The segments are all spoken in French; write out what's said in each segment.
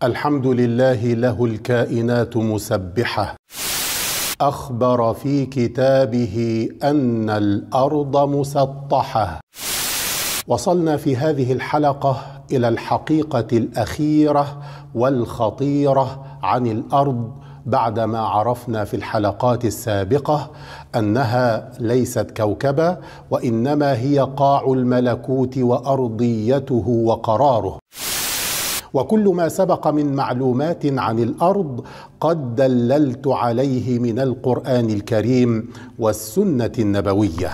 الحمد لله له الكائنات مسبحة أخبر في كتابه أن الأرض مسطحة. وصلنا في هذه الحلقة إلى الحقيقة الأخيرة والخطيرة عن الأرض بعدما عرفنا في الحلقات السابقة أنها ليست كوكبة، وإنما هي قاع الملكوت وأرضيته وقراره. وكل ما سبق من معلومات عن الأرض قد دللت عليه من القرآن الكريم والسنة النبوية.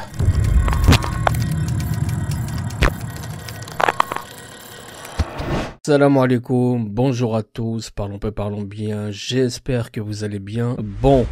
Salam alaikum, bonjour à tous, parlons bien, j'espère que vous allez bien. Bon,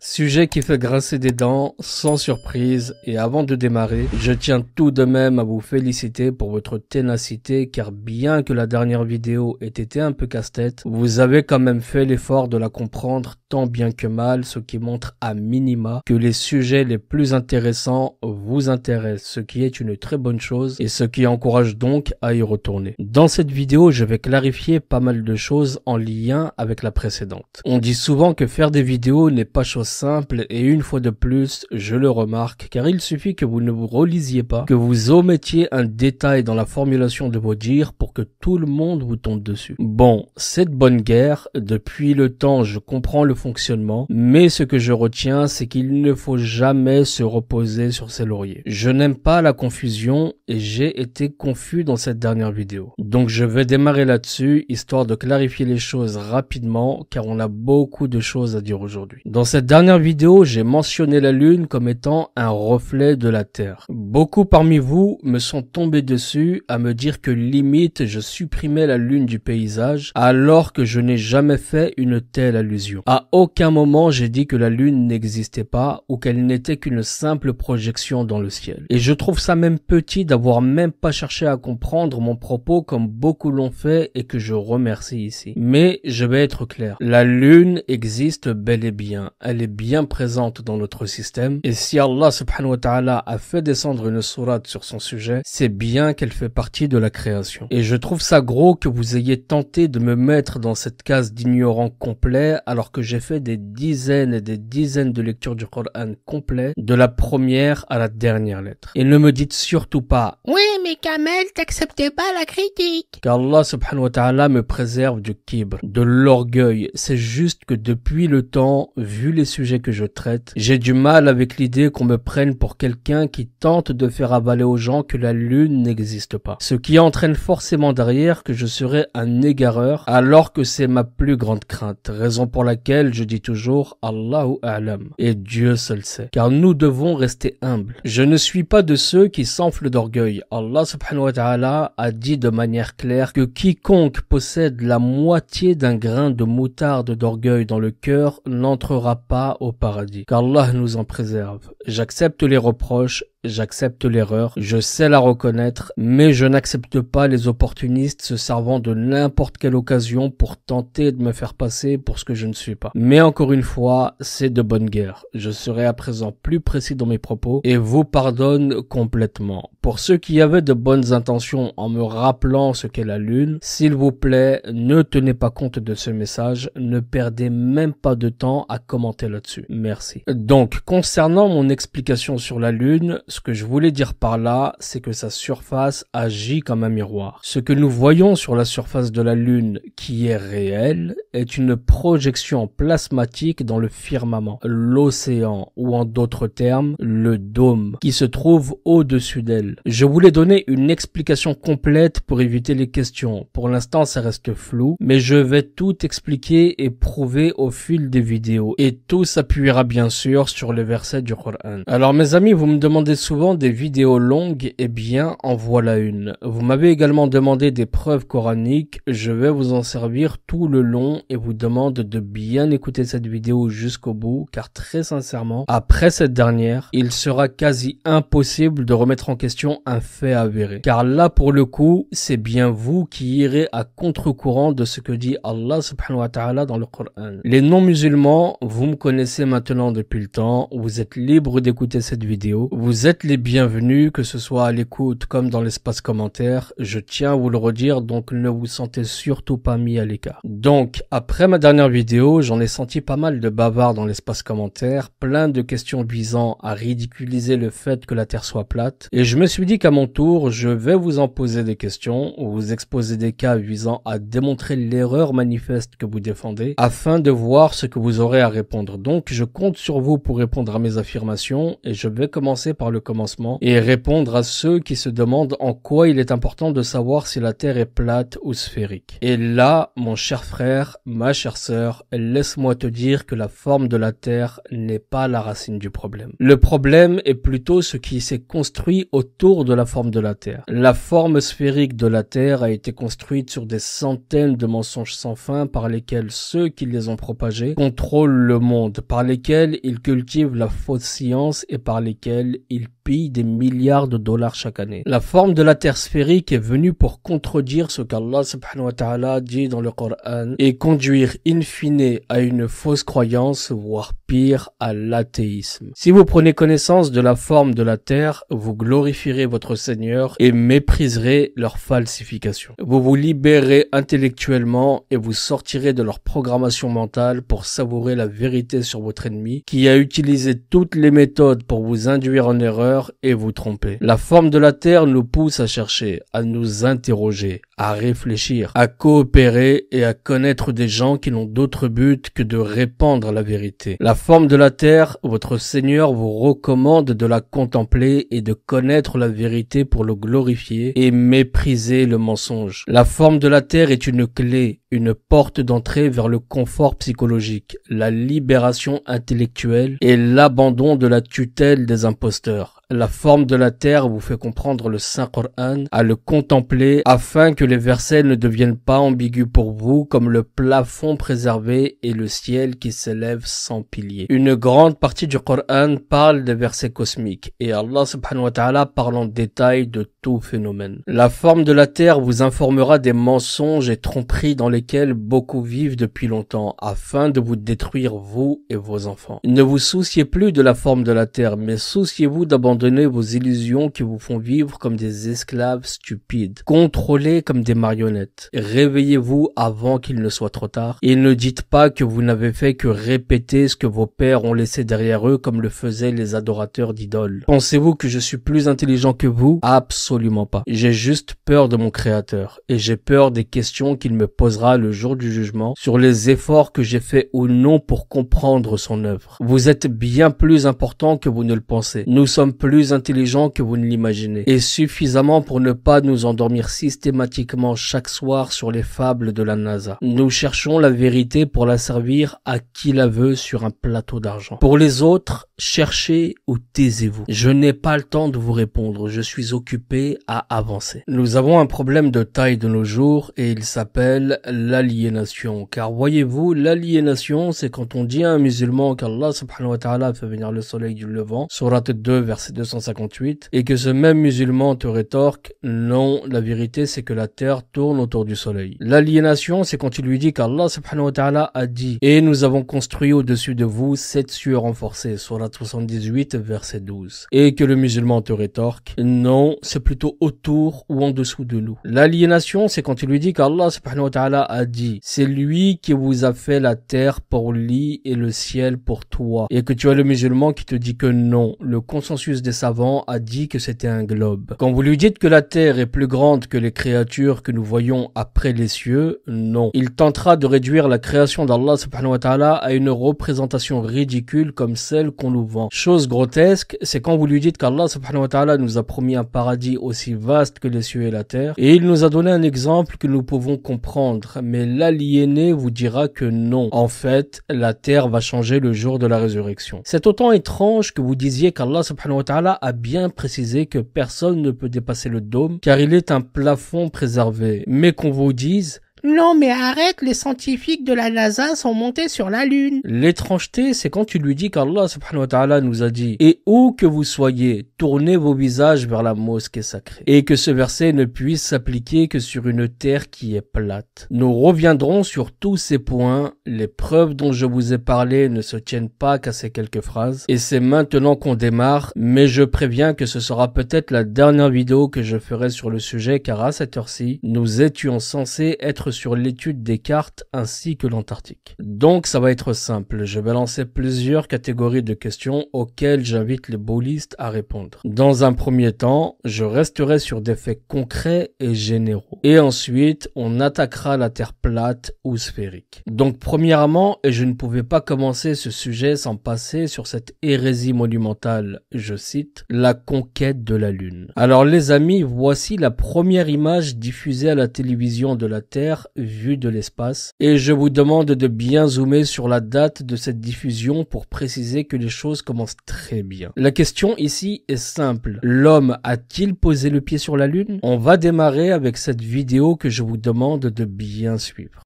sujet qui fait grincer des dents, sans surprise, et avant de démarrer, je tiens tout de même à vous féliciter pour votre ténacité, car bien que la dernière vidéo ait été un peu casse-tête, vous avez quand même fait l'effort de la comprendre tant bien que mal, ce qui montre à minima que les sujets les plus intéressants vous intéressent, ce qui est une très bonne chose, et ce qui encourage donc à y retourner. Dans cette vidéo, je vais clarifier pas mal de choses en lien avec la précédente. On dit souvent que faire des vidéos n'est pas chose simple, et une fois de plus, je le remarque, car il suffit que vous ne vous relisiez pas, que vous omettiez un détail dans la formulation de vos dires pour que tout le monde vous tombe dessus. Bon, cette bonne guerre, depuis le temps je comprends le fonctionnement, mais ce que je retiens, c'est qu'il ne faut jamais se reposer sur ses lauriers. Je n'aime pas la confusion, et j'ai été confus dans cette dernière vidéo. Donc je vais démarrer là-dessus, histoire de clarifier les choses rapidement, car on a beaucoup de choses à dire aujourd'hui. Dans cette dernière vidéo, j'ai mentionné la Lune comme étant un reflet de la Terre. Beaucoup parmi vous me sont tombés dessus à me dire que limite je supprimais la Lune du paysage, alors que je n'ai jamais fait une telle allusion. À aucun moment j'ai dit que la Lune n'existait pas, ou qu'elle n'était qu'une simple projection dans le ciel. Et je trouve ça même petit d'avoir même pas cherché à comprendre mon propos comme beaucoup l'ont fait, et que je remercie ici. Mais je vais être clair, la Lune existe bel et bien, elle est bien présente dans notre système, et si Allah subhanahu wa ta'ala a fait descendre une sourate sur son sujet, c'est bien qu'elle fait partie de la création. Et je trouve ça gros que vous ayez tenté de me mettre dans cette case d'ignorant complet, alors que j'ai fait des dizaines et des dizaines de lectures du Coran complet, de la première à la dernière lettre. Et ne me dites surtout pas « Oui, mais Kamel, t'acceptais pas la critique ». Car Allah subhanahu wa ta'ala me préserve du kibr, de l'orgueil. C'est juste que depuis le temps, vu les sujets que je traite, j'ai du mal avec l'idée qu'on me prenne pour quelqu'un qui tente de faire avaler aux gens que la Lune n'existe pas. Ce qui entraîne forcément derrière que je serai un égareur, alors que c'est ma plus grande crainte. Raison pour laquelle je dis toujours Allahu A'lam. Et Dieu seul sait. Car nous devons rester humbles. Je ne suis pas de ceux qui s'enflent d'orgueil. Allah subhanahu wa ta'ala a dit de manière claire que quiconque possède la moitié d'un grain de moutarde d'orgueil dans le cœur n'entrera pas au paradis. Qu'Allah nous en préserve. J'accepte les reproches, j'accepte l'erreur, je sais la reconnaître, mais je n'accepte pas les opportunistes se servant de n'importe quelle occasion pour tenter de me faire passer pour ce que je ne suis pas. Mais encore une fois, c'est de bonne guerre. Je serai à présent plus précis dans mes propos et vous pardonne complètement. Pour ceux qui avaient de bonnes intentions en me rappelant ce qu'est la Lune, s'il vous plaît, ne tenez pas compte de ce message, ne perdez même pas de temps à commenter là-dessus. Merci. Donc, concernant mon explication sur la Lune, ce que je voulais dire par là, c'est que sa surface agit comme un miroir. Ce que nous voyons sur la surface de la Lune, qui est réel, est une projection plasmatique dans le firmament, l'océan, ou en d'autres termes, le dôme, qui se trouve au-dessus d'elle. Je voulais donner une explication complète pour éviter les questions. Pour l'instant, ça reste flou, mais je vais tout expliquer et prouver au fil des vidéos. Et tout s'appuiera bien sûr sur les versets du Coran. Alors mes amis, vous me demandez souvent des vidéos longues, eh bien en voilà une. Vous m'avez également demandé des preuves coraniques, je vais vous en servir tout le long et vous demande de bien écouter cette vidéo jusqu'au bout, car très sincèrement, après cette dernière, il sera quasi impossible de remettre en question un fait avéré. Car là pour le coup, c'est bien vous qui irez à contre-courant de ce que dit Allah subhanahu wa ta'ala dans le Coran. Les non-musulmans, vous me connaissez maintenant depuis le temps, vous êtes libres d'écouter cette vidéo, vous Vous êtes les bienvenus, que ce soit à l'écoute comme dans l'espace commentaire. Je tiens à vous le redire, donc ne vous sentez surtout pas mis à l'écart. Donc, après ma dernière vidéo, j'en ai senti pas mal de bavards dans l'espace commentaire, plein de questions visant à ridiculiser le fait que la Terre soit plate. Et je me suis dit qu'à mon tour, je vais vous en poser des questions, vous exposer des cas visant à démontrer l'erreur manifeste que vous défendez, afin de voir ce que vous aurez à répondre. Donc, je compte sur vous pour répondre à mes affirmations, et je vais commencer par le commencement et répondre à ceux qui se demandent en quoi il est important de savoir si la Terre est plate ou sphérique. Et là, mon cher frère, ma chère sœur, laisse-moi te dire que la forme de la Terre n'est pas la racine du problème. Le problème est plutôt ce qui s'est construit autour de la forme de la Terre. La forme sphérique de la Terre a été construite sur des centaines de mensonges sans fin par lesquels ceux qui les ont propagés contrôlent le monde, par lesquels ils cultivent la fausse science et par lesquels ils pillent des milliards de dollars chaque année. La forme de la Terre sphérique est venue pour contredire ce qu'Allah subhanahu wa ta'ala dit dans le Coran et conduire in fine à une fausse croyance, voire pire, à l'athéisme. Si vous prenez connaissance de la forme de la Terre, vous glorifierez votre Seigneur et mépriserez leur falsification. Vous vous libérez intellectuellement et vous sortirez de leur programmation mentale pour savourer la vérité sur votre ennemi qui a utilisé toutes les méthodes pour vous induire en erreur et vous tromper. La forme de la Terre nous pousse à chercher, à nous interroger, à réfléchir, à coopérer et à connaître des gens qui n'ont d'autre but que de répandre la vérité. La forme de la Terre, votre Seigneur vous recommande de la contempler et de connaître la vérité pour le glorifier et mépriser le mensonge. La forme de la Terre est une clé, une porte d'entrée vers le confort psychologique, la libération intellectuelle et l'abandon de la tutelle des imposteurs. La forme de la Terre vous fait comprendre le Saint-Coran, à le contempler afin que les versets ne deviennent pas ambigus pour vous comme le plafond préservé et le ciel qui s'élève sans piliers. Une grande partie du Coran parle des versets cosmiques et Allah subhanahu wa ta'ala parle en détail de tout phénomène. La forme de la Terre vous informera des mensonges et tromperies dans lesquels beaucoup vivent depuis longtemps afin de vous détruire vous et vos enfants. Ne vous souciez plus de la forme de la Terre, mais souciez-vous d'abandonner vos illusions qui vous font vivre comme des esclaves stupides, contrôlés comme des marionnettes. Réveillez-vous avant qu'il ne soit trop tard et ne dites pas que vous n'avez fait que répéter ce que vos pères ont laissé derrière eux comme le faisaient les adorateurs d'idoles. Pensez-vous que je suis plus intelligent que vous? Absolument pas. J'ai juste peur de mon Créateur et j'ai peur des questions qu'il me posera le jour du jugement sur les efforts que j'ai faits ou non pour comprendre son œuvre. Vous êtes bien plus important que vous ne le pensez. Nous sommes plus intelligents que vous ne l'imaginez et suffisamment pour ne pas nous endormir systématiquement chaque soir sur les fables de la NASA. Nous cherchons la vérité pour la servir à qui la veut sur un plateau d'argent. Pour les autres, cherchez ou taisez-vous. Je n'ai pas le temps de vous répondre, je suis occupé à avancer. Nous avons un problème de taille de nos jours et il s'appelle l'aliénation. Car voyez-vous, l'aliénation, c'est quand on dit à un musulman qu'Allah subhanahu wa ta'ala fait venir le soleil du levant, sourate 2 verset 258, et que ce même musulman te rétorque « Non, la vérité c'est que la terre tourne autour du soleil ». L'aliénation, c'est quand il lui dit qu'Allah subhanahu wa ta'ala a dit « Et nous avons construit au-dessus de vous 7 cieux renforcés », sourate 78 verset 12. Et que le musulman te rétorque « Non, c'est plutôt autour ou en dessous de nous ». L'aliénation, c'est quand il lui dit qu'Allah subhanahu wa ta'ala a dit « C'est lui qui vous a fait la terre pour lit et le ciel pour toi ». Et que tu as le musulman qui te dit que non, le consensus des savants a dit que c'était un globe. Quand vous lui dites que la terre est plus grande que les créatures que nous voyons après les cieux, non. Il tentera de réduire la création d'Allah subhanahu wa ta'ala à une représentation ridicule comme celle qu'on nous vend. Chose grotesque, c'est quand vous lui dites qu'Allah subhanahu wa ta'ala nous a promis un paradis aussi vaste que les cieux et la terre, et il nous a donné un exemple que nous pouvons comprendre, mais l'aliéné vous dira que non. En fait, la terre va changer le jour de la résurrection. C'est autant étrange que vous disiez qu'Allah subhanahu wa ta'ala a bien précisé que personne ne peut dépasser le dôme car il est un plafond préservé, mais qu'on vous dise Non mais arrête, les scientifiques de la NASA sont montés sur la Lune. L'étrangeté, c'est quand tu lui dis qu'Allah subhanahu wa ta'ala nous a dit « Et où que vous soyez, tournez vos visages vers la mosquée sacrée. » Et que ce verset ne puisse s'appliquer que sur une terre qui est plate. Nous reviendrons sur tous ces points. Les preuves dont je vous ai parlé ne se tiennent pas qu'à ces quelques phrases. Et c'est maintenant qu'on démarre, mais je préviens que ce sera peut-être la dernière vidéo que je ferai sur le sujet car à cette heure-ci, nous étions censés être sur l'étude des cartes ainsi que l'Antarctique. Donc ça va être simple, je vais lancer plusieurs catégories de questions auxquelles j'invite les ballistes à répondre. Dans un premier temps, je resterai sur des faits concrets et généraux. Et ensuite, on attaquera la Terre plate ou sphérique. Donc premièrement, et je ne pouvais pas commencer ce sujet sans passer sur cette hérésie monumentale, je cite, la conquête de la Lune. Alors les amis, voici la première image diffusée à la télévision de la Terre vue de l'espace et je vous demande de bien zoomer sur la date de cette diffusion pour préciser que les choses commencent très bien. La question ici est simple. L'homme a-t-il posé le pied sur la Lune? On va démarrer avec cette vidéo que je vous demande de bien suivre.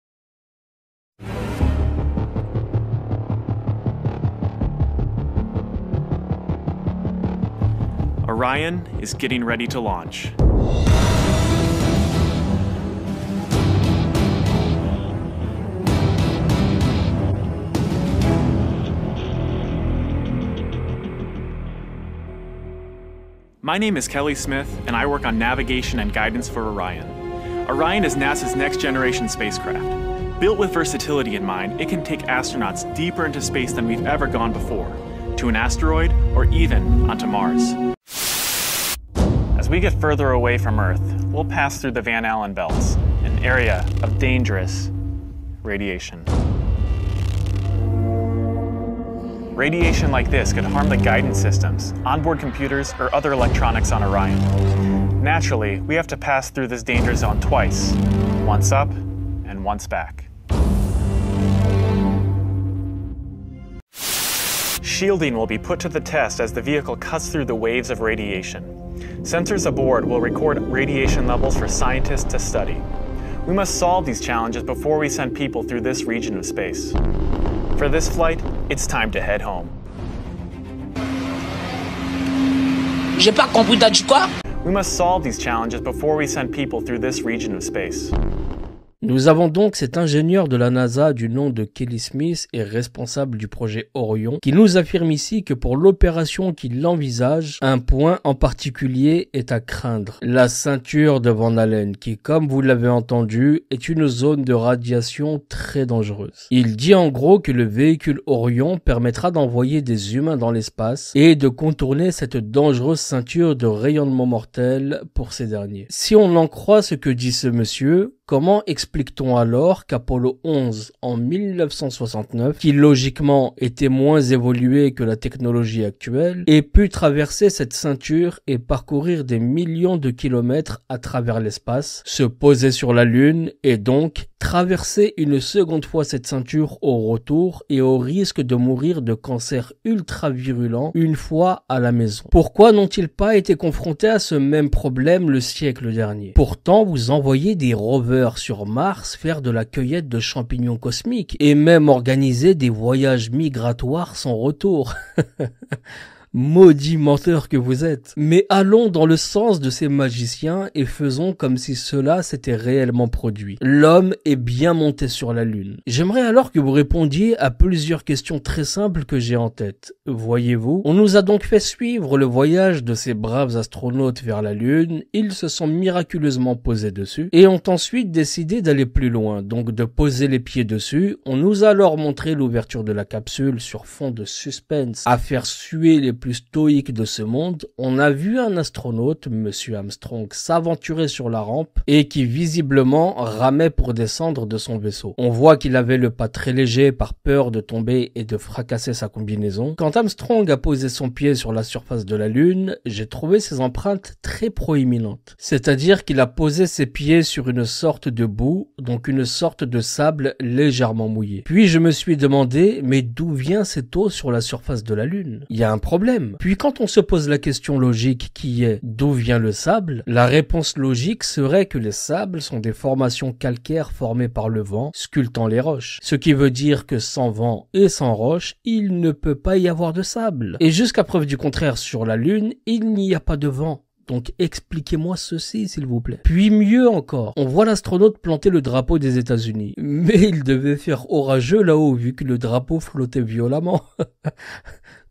Orion is getting ready to launch. My name is Kelly Smith, and I work on navigation and guidance for Orion. Orion is NASA's next-generation spacecraft. Built with versatility in mind, it can take astronauts deeper into space than we've ever gone before, to an asteroid or even onto Mars. As we get further away from Earth, we'll pass through the Van Allen belts, an area of dangerous radiation. Radiation like this could harm the guidance systems, onboard computers, or other electronics on Orion. Naturally, we have to pass through this danger zone twice, once up and once back. Shielding will be put to the test as the vehicle cuts through the waves of radiation. Sensors aboard will record radiation levels for scientists to study. We must solve these challenges before we send people through this region of space. For this flight, it's time to head home. J'ai pas compris, t'as dit quoi? We must solve these challenges before we send people through this region of space. Nous avons donc cet ingénieur de la NASA du nom de Kelly Smith et responsable du projet Orion qui nous affirme ici que pour l'opération qu'il envisage, un point en particulier est à craindre. La ceinture de Van Allen qui, comme vous l'avez entendu, est une zone de radiation très dangereuse. Il dit en gros que le véhicule Orion permettra d'envoyer des humains dans l'espace et de contourner cette dangereuse ceinture de rayonnement mortel pour ces derniers. Si on en croit ce que dit ce monsieur, comment explique-t-on alors qu'Apollo 11 en 1969, qui logiquement était moins évolué que la technologie actuelle, ait pu traverser cette ceinture et parcourir des millions de kilomètres à travers l'espace, se poser sur la Lune et donc traverser une seconde fois cette ceinture au retour et au risque de mourir de cancer ultra virulent une fois à la maison? Pourquoi n'ont-ils pas été confrontés à ce même problème le siècle dernier? Pourtant, vous envoyez des rovers sur Mars faire de la cueillette de champignons cosmiques et même organiser des voyages migratoires sans retour. Maudit menteur que vous êtes. Mais allons dans le sens de ces magiciens et faisons comme si cela s'était réellement produit. L'homme est bien monté sur la Lune. J'aimerais alors que vous répondiez à plusieurs questions très simples que j'ai en tête. Voyez-vous, on nous a donc fait suivre le voyage de ces braves astronautes vers la Lune, ils se sont miraculeusement posés dessus et ont ensuite décidé d'aller plus loin, donc de poser les pieds dessus. On nous a alors montré l'ouverture de la capsule sur fond de suspense à faire suer les plus stoïque de ce monde. On a vu un astronaute, Monsieur Armstrong, s'aventurer sur la rampe et qui visiblement ramait pour descendre de son vaisseau. On voit qu'il avait le pas très léger par peur de tomber et de fracasser sa combinaison. Quand Armstrong a posé son pied sur la surface de la Lune, j'ai trouvé ses empreintes très proéminentes. C'est-à-dire qu'il a posé ses pieds sur une sorte de boue, donc une sorte de sable légèrement mouillé. Puis je me suis demandé, mais d'où vient cette eau sur la surface de la Lune? Il y a un problème problème. Puis quand on se pose la question logique qui est d'où vient le sable, la réponse logique serait que les sables sont des formations calcaires formées par le vent, sculptant les roches. Ce qui veut dire que sans vent et sans roche, il ne peut pas y avoir de sable. Et jusqu'à preuve du contraire, sur la Lune, il n'y a pas de vent. Donc expliquez-moi ceci, s'il vous plaît. Puis mieux encore, on voit l'astronaute planter le drapeau des États-Unis. Mais il devait faire orageux là-haut, vu que le drapeau flottait violemment.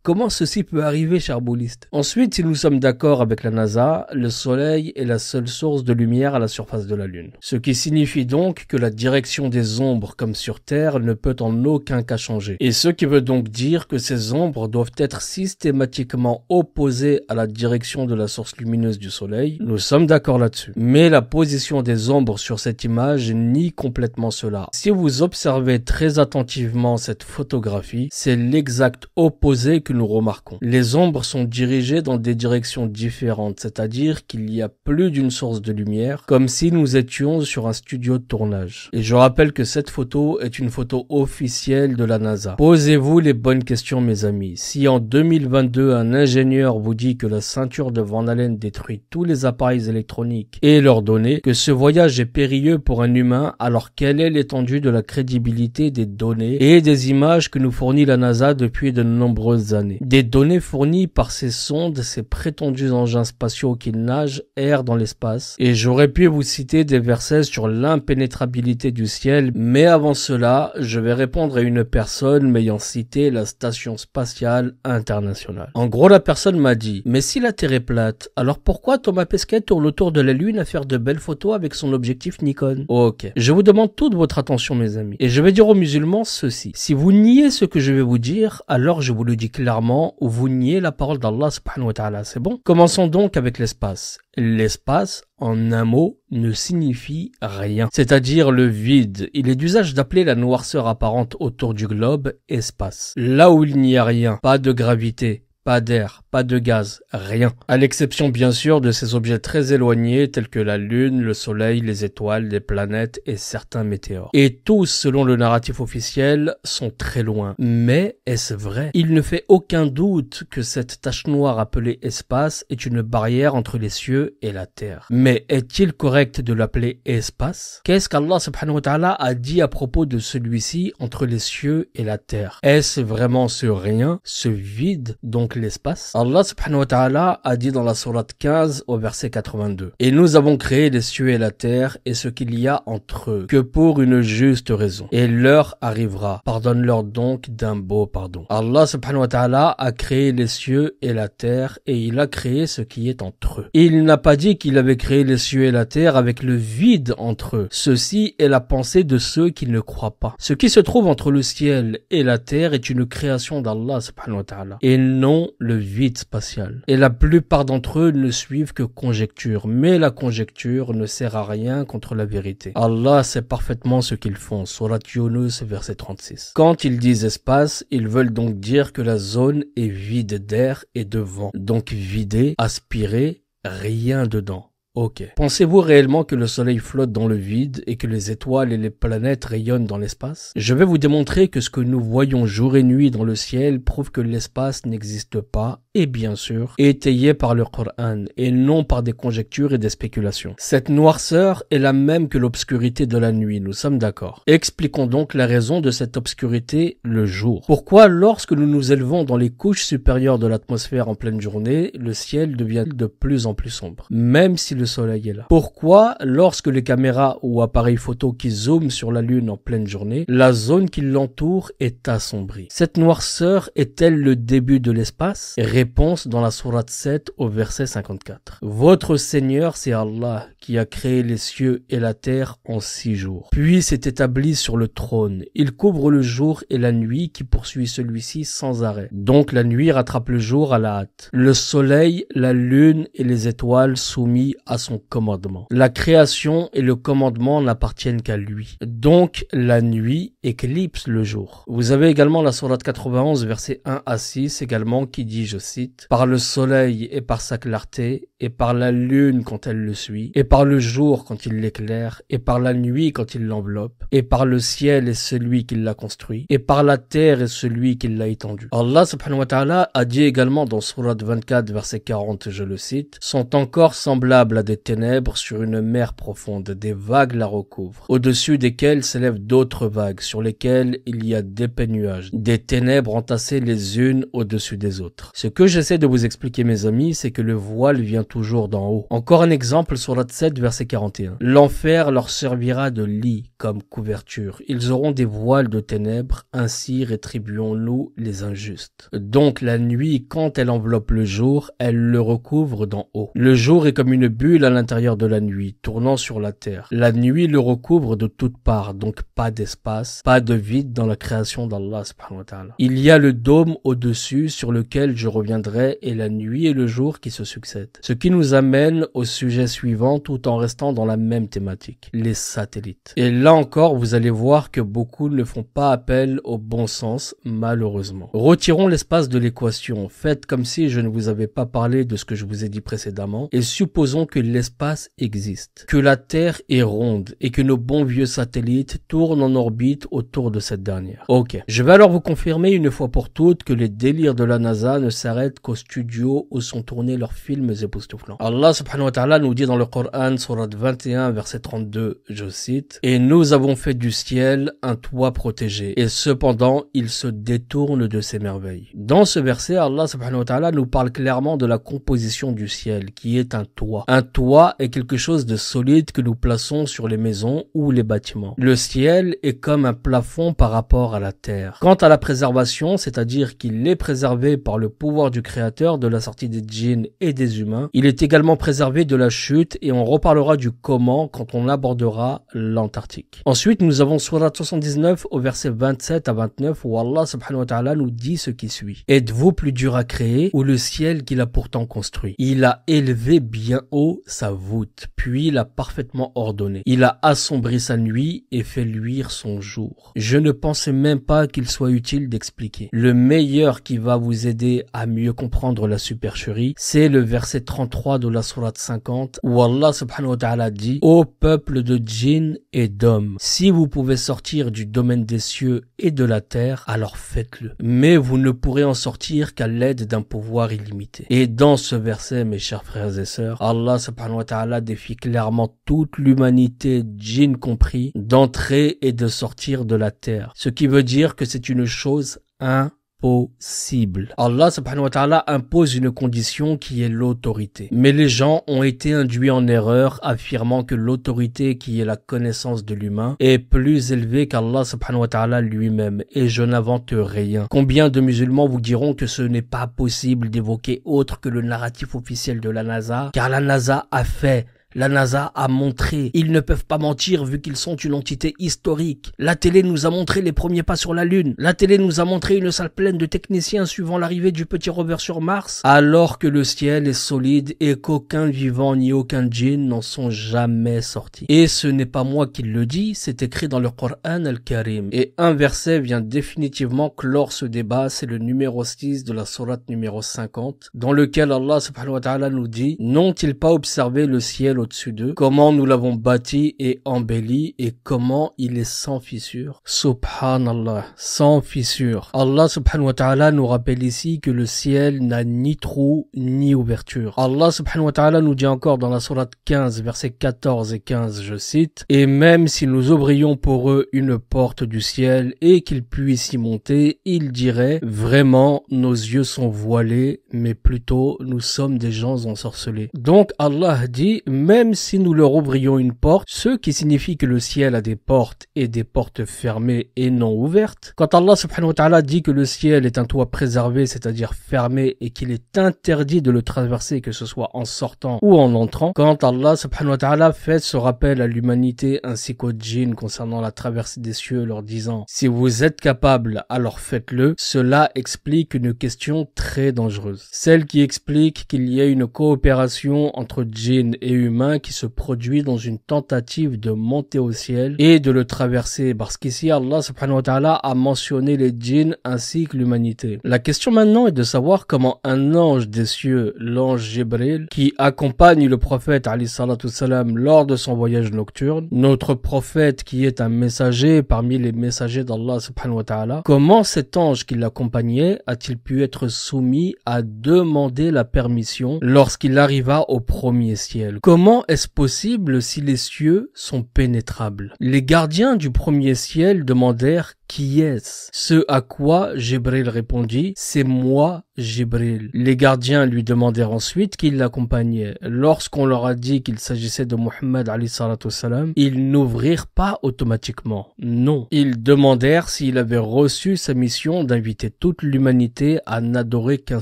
Comment ceci peut arriver, cher bouliste? Ensuite, si nous sommes d'accord avec la NASA, le Soleil est la seule source de lumière à la surface de la Lune. Ce qui signifie donc que la direction des ombres, comme sur Terre, ne peut en aucun cas changer. Et ce qui veut donc dire que ces ombres doivent être systématiquement opposées à la direction de la source lumineuse du Soleil. Nous sommes d'accord là-dessus. Mais la position des ombres sur cette image nie complètement cela. Si vous observez très attentivement cette photographie, c'est l'exact opposé que nous remarquons. Les ombres sont dirigées dans des directions différentes, c'est-à-dire qu'il y a plus d'une source de lumière, comme si nous étions sur un studio de tournage. Et je rappelle que cette photo est une photo officielle de la NASA. Posez-vous les bonnes questions, mes amis. Si en 2022, un ingénieur vous dit que la ceinture de Van Allen détruit tous les appareils électroniques et leurs données, que ce voyage est périlleux pour un humain, alors quelle est l'étendue de la crédibilité des données et des images que nous fournit la NASA depuis de nombreuses années? Des données fournies par ces sondes, ces prétendus engins spatiaux qui nagent, errent dans l'espace. Et j'aurais pu vous citer des versets sur l'impénétrabilité du ciel, mais avant cela, je vais répondre à une personne m'ayant cité la Station Spatiale Internationale. En gros, la personne m'a dit, mais si la Terre est plate, alors pourquoi Thomas Pesquet tourne autour de la Lune à faire de belles photos avec son objectif Nikon? Ok, je vous demande toute votre attention, mes amis. Et je vais dire aux musulmans ceci. Si vous niez ce que je vais vous dire, alors je vous le dis clairement, vous niez la parole d'Allah subhanahu wa ta'ala, c'est bon? Commençons donc avec l'espace. L'espace, en un mot, ne signifie rien, c'est-à-dire le vide. Il est d'usage d'appeler la noirceur apparente autour du globe espace. Là où il n'y a rien, pas de gravité, pas d'air, pas de gaz, rien. À l'exception bien sûr de ces objets très éloignés tels que la Lune, le Soleil, les étoiles, les planètes et certains météores. Et tous, selon le narratif officiel, sont très loin. Mais est-ce vrai? Il ne fait aucun doute que cette tache noire appelée espace est une barrière entre les cieux et la terre. Mais est-il correct de l'appeler espace? Qu'est-ce qu'Allah subhanahu wa ta'ala a dit à propos de celui-ci entre les cieux et la terre? Est-ce vraiment ce rien, ce vide, donc l'espace? Allah subhanahu wa ta'ala a dit dans la sourate 15 au verset 82. Et nous avons créé les cieux et la terre et ce qu'il y a entre eux, que pour une juste raison. Et l'heure arrivera. Pardonne-leur donc d'un beau pardon. Allah subhanahu wa ta'ala a créé les cieux et la terre et il a créé ce qui est entre eux. Et il n'a pas dit qu'il avait créé les cieux et la terre avec le vide entre eux. Ceci est la pensée de ceux qui ne croient pas. Ce qui se trouve entre le ciel et la terre est une création d'Allah subhanahu wa ta'ala et non le vide spatial. Et la plupart d'entre eux ne suivent que conjecture, mais la conjecture ne sert à rien contre la vérité. Allah sait parfaitement ce qu'ils font. Sourate Yunus, verset 36. Quand ils disent espace, ils veulent donc dire que la zone est vide d'air et de vent. Donc vidé, aspiré, rien dedans. Ok. Pensez-vous réellement que le soleil flotte dans le vide et que les étoiles et les planètes rayonnent dans l'espace? Je vais vous démontrer que ce que nous voyons jour et nuit dans le ciel prouve que l'espace n'existe pas et bien sûr étayé par le Coran et non par des conjectures et des spéculations. Cette noirceur est la même que l'obscurité de la nuit, nous sommes d'accord. Expliquons donc la raison de cette obscurité le jour. Pourquoi lorsque nous nous élevons dans les couches supérieures de l'atmosphère en pleine journée, le ciel devient de plus en plus sombre, même si le soleil est là? Pourquoi lorsque les caméras ou appareils photo qui zooment sur la lune en pleine journée, la zone qui l'entoure est assombrie? Cette noirceur est-elle le début de l'espace? Réponse dans la sourate 7 au verset 54. Votre Seigneur, c'est Allah qui a créé les cieux et la terre en 6 jours. Puis s'est établi sur le trône. Il couvre le jour et la nuit qui poursuit celui-ci sans arrêt. Donc la nuit rattrape le jour à la hâte. Le soleil, la lune et les étoiles soumis à son commandement. La création et le commandement n'appartiennent qu'à lui. Donc, la nuit éclipse le jour. Vous avez également la sourate 91, versets 1 à 6, également, qui dit, je cite, « Par le soleil et par sa clarté, et par la lune quand elle le suit, et par le jour quand il l'éclaire, et par la nuit quand il l'enveloppe, et par le ciel et celui qui l'a construit, et par la terre et celui qui l'a étendu. » Allah subhanahu wa ta'ala a dit également dans sourate 24, verset 40, je le cite, « Sont encore semblables à des ténèbres sur une mer profonde, des vagues la recouvrent, au-dessus desquelles s'élèvent d'autres vagues, sur lesquelles il y a d'épais nuages, des ténèbres entassées les unes au-dessus des autres. » Ce que j'essaie de vous expliquer, mes amis, c'est que le voile vient toujours d'en haut. Encore un exemple, sourate 7, verset 41. « L'enfer leur servira de lit comme couverture. Ils auront des voiles de ténèbres, ainsi rétribuons-nous les injustes. » Donc la nuit, quand elle enveloppe le jour, elle le recouvre d'en haut. Le jour est comme une bulle à l'intérieur de la nuit, tournant sur la terre. La nuit le recouvre de toutes parts, donc pas d'espace, pas de vide dans la création d'Allah subhanahu wa ta'ala. Il y a le dôme au-dessus sur lequel je reviendrai et la nuit et le jour qui se succèdent. Ce qui nous amène au sujet suivant tout en restant dans la même thématique, les satellites. Et là encore, vous allez voir que beaucoup ne font pas appel au bon sens, malheureusement. Retirons l'espace de l'équation, faites comme si je ne vous avais pas parlé de ce que je vous ai dit précédemment, et supposons que l'espace existe, que la Terre est ronde et que nos bons vieux satellites tournent en orbite autour de cette dernière. Ok, je vais alors vous confirmer une fois pour toutes que les délires de la NASA ne s'arrêtent qu'au studio où sont tournés leurs films époustouflants. Allah subhanahu wa ta'ala nous dit dans le Coran, sourate 21, verset 32, je cite, « Et nous avons fait du ciel un toit protégé, et cependant il se détourne de ses merveilles. » Dans ce verset, Allah subhanahu wa ta'ala nous parle clairement de la composition du ciel, qui est un toit. Un toit est quelque chose de solide que nous plaçons sur les maisons ou les bâtiments. Le ciel est comme un plafond par rapport à la terre. Quant à la préservation, c'est-à-dire qu'il est préservé par le pouvoir du Créateur de la sortie des djinns et des humains, il est également préservé de la chute et on reparlera du comment quand on abordera l'Antarctique. Ensuite, nous avons sourate 79 au verset 27 à 29 où Allah subhanahu wa ta'ala nous dit ce qui suit. « Êtes-vous plus dur à créer ou le ciel qu'il a pourtant construit? Il a élevé bien haut sa voûte, puis l'a parfaitement ordonné. Il a assombri sa nuit et fait luire son jour. Je ne pensais même pas qu'il soit utile d'expliquer. Le meilleur qui va vous aider à mieux comprendre la supercherie, c'est le verset 33 de la sourate 50 où Allah subhanahu wa ta'ala dit « Ô peuple de djinns et d'hommes, si vous pouvez sortir du domaine des cieux et de la terre, alors faites-le. Mais vous ne pourrez en sortir qu'à l'aide d'un pouvoir illimité. » Et dans ce verset, mes chers frères et sœurs, Allah subhanahu wa ta'ala défie clairement toute l'humanité, djinns compris, d'entrer et de sortir de la terre. Ce qui veut dire que c'est une chose impossible. Allah subhanahu wa ta'ala impose une condition qui est l'autorité. Mais les gens ont été induits en erreur, affirmant que l'autorité qui est la connaissance de l'humain est plus élevée qu'Allah subhanahu wa ta'ala lui-même. Et je n'invente rien. Combien de musulmans vous diront que ce n'est pas possible d'évoquer autre que le narratif officiel de la NASA, car la NASA a fait. La NASA a montré, ils ne peuvent pas mentir vu qu'ils sont une entité historique. La télé nous a montré les premiers pas sur la Lune. La télé nous a montré une salle pleine de techniciens suivant l'arrivée du petit rover sur Mars. Alors que le ciel est solide et qu'aucun vivant ni aucun djinn n'en sont jamais sortis. Et ce n'est pas moi qui le dis, c'est écrit dans le Coran al-Karim. Et un verset vient définitivement clore ce débat, c'est le numéro 6 de la sourate numéro 50, dans lequel Allah subhanahu wa ta'ala nous dit « N'ont-ils pas observé le ciel au-dessus d'eux, comment nous l'avons bâti et embelli et comment il est sans fissure. » Subhanallah, sans fissure. Allah subhanahu wa ta'ala nous rappelle ici que le ciel n'a ni trou ni ouverture. Allah subhanahu wa ta'ala nous dit encore dans la sourate 15 versets 14 et 15, je cite, « Et même si nous ouvrions pour eux une porte du ciel et qu'ils puissent y monter, ils diraient, vraiment nos yeux sont voilés, mais plutôt nous sommes des gens ensorcelés. » Donc Allah dit, même si nous leur ouvrions une porte, ce qui signifie que le ciel a des portes et des portes fermées et non ouvertes. Quand Allah subhanahu wa ta'ala dit que le ciel est un toit préservé, c'est-à-dire fermé, et qu'il est interdit de le traverser, que ce soit en sortant ou en entrant, quand Allah subhanahu wa ta'ala fait ce rappel à l'humanité ainsi qu'aux djinns concernant la traversée des cieux, leur disant « Si vous êtes capable, alors faites-le », cela explique une question très dangereuse. Celle qui explique qu'il y a une coopération entre djinns et humains humain qui se produit dans une tentative de monter au ciel et de le traverser, parce qu'ici Allah subhanahu wa ta'ala a mentionné les djinns ainsi que l'humanité. La question maintenant est de savoir comment un ange des cieux, l'ange Jibril, qui accompagne le prophète alayhi salatu salam lors de son voyage nocturne, notre prophète qui est un messager parmi les messagers d'Allah subhanahu wa ta'ala, comment cet ange qui l'accompagnait a-t-il pu être soumis à demander la permission lorsqu'il arriva au premier ciel? Comment est-ce possible si les cieux sont pénétrables? Les gardiens du premier ciel demandèrent: qui est-ce? Ce à quoi Jibril répondit: c'est moi, Jibril. Les gardiens lui demandèrent ensuite qui l'accompagnait. Lorsqu'on leur a dit qu'il s'agissait de Muhammad alayhi salatu wassalam, ils n'ouvrirent pas automatiquement. Non. Ils demandèrent s'il avait reçu sa mission d'inviter toute l'humanité à n'adorer qu'un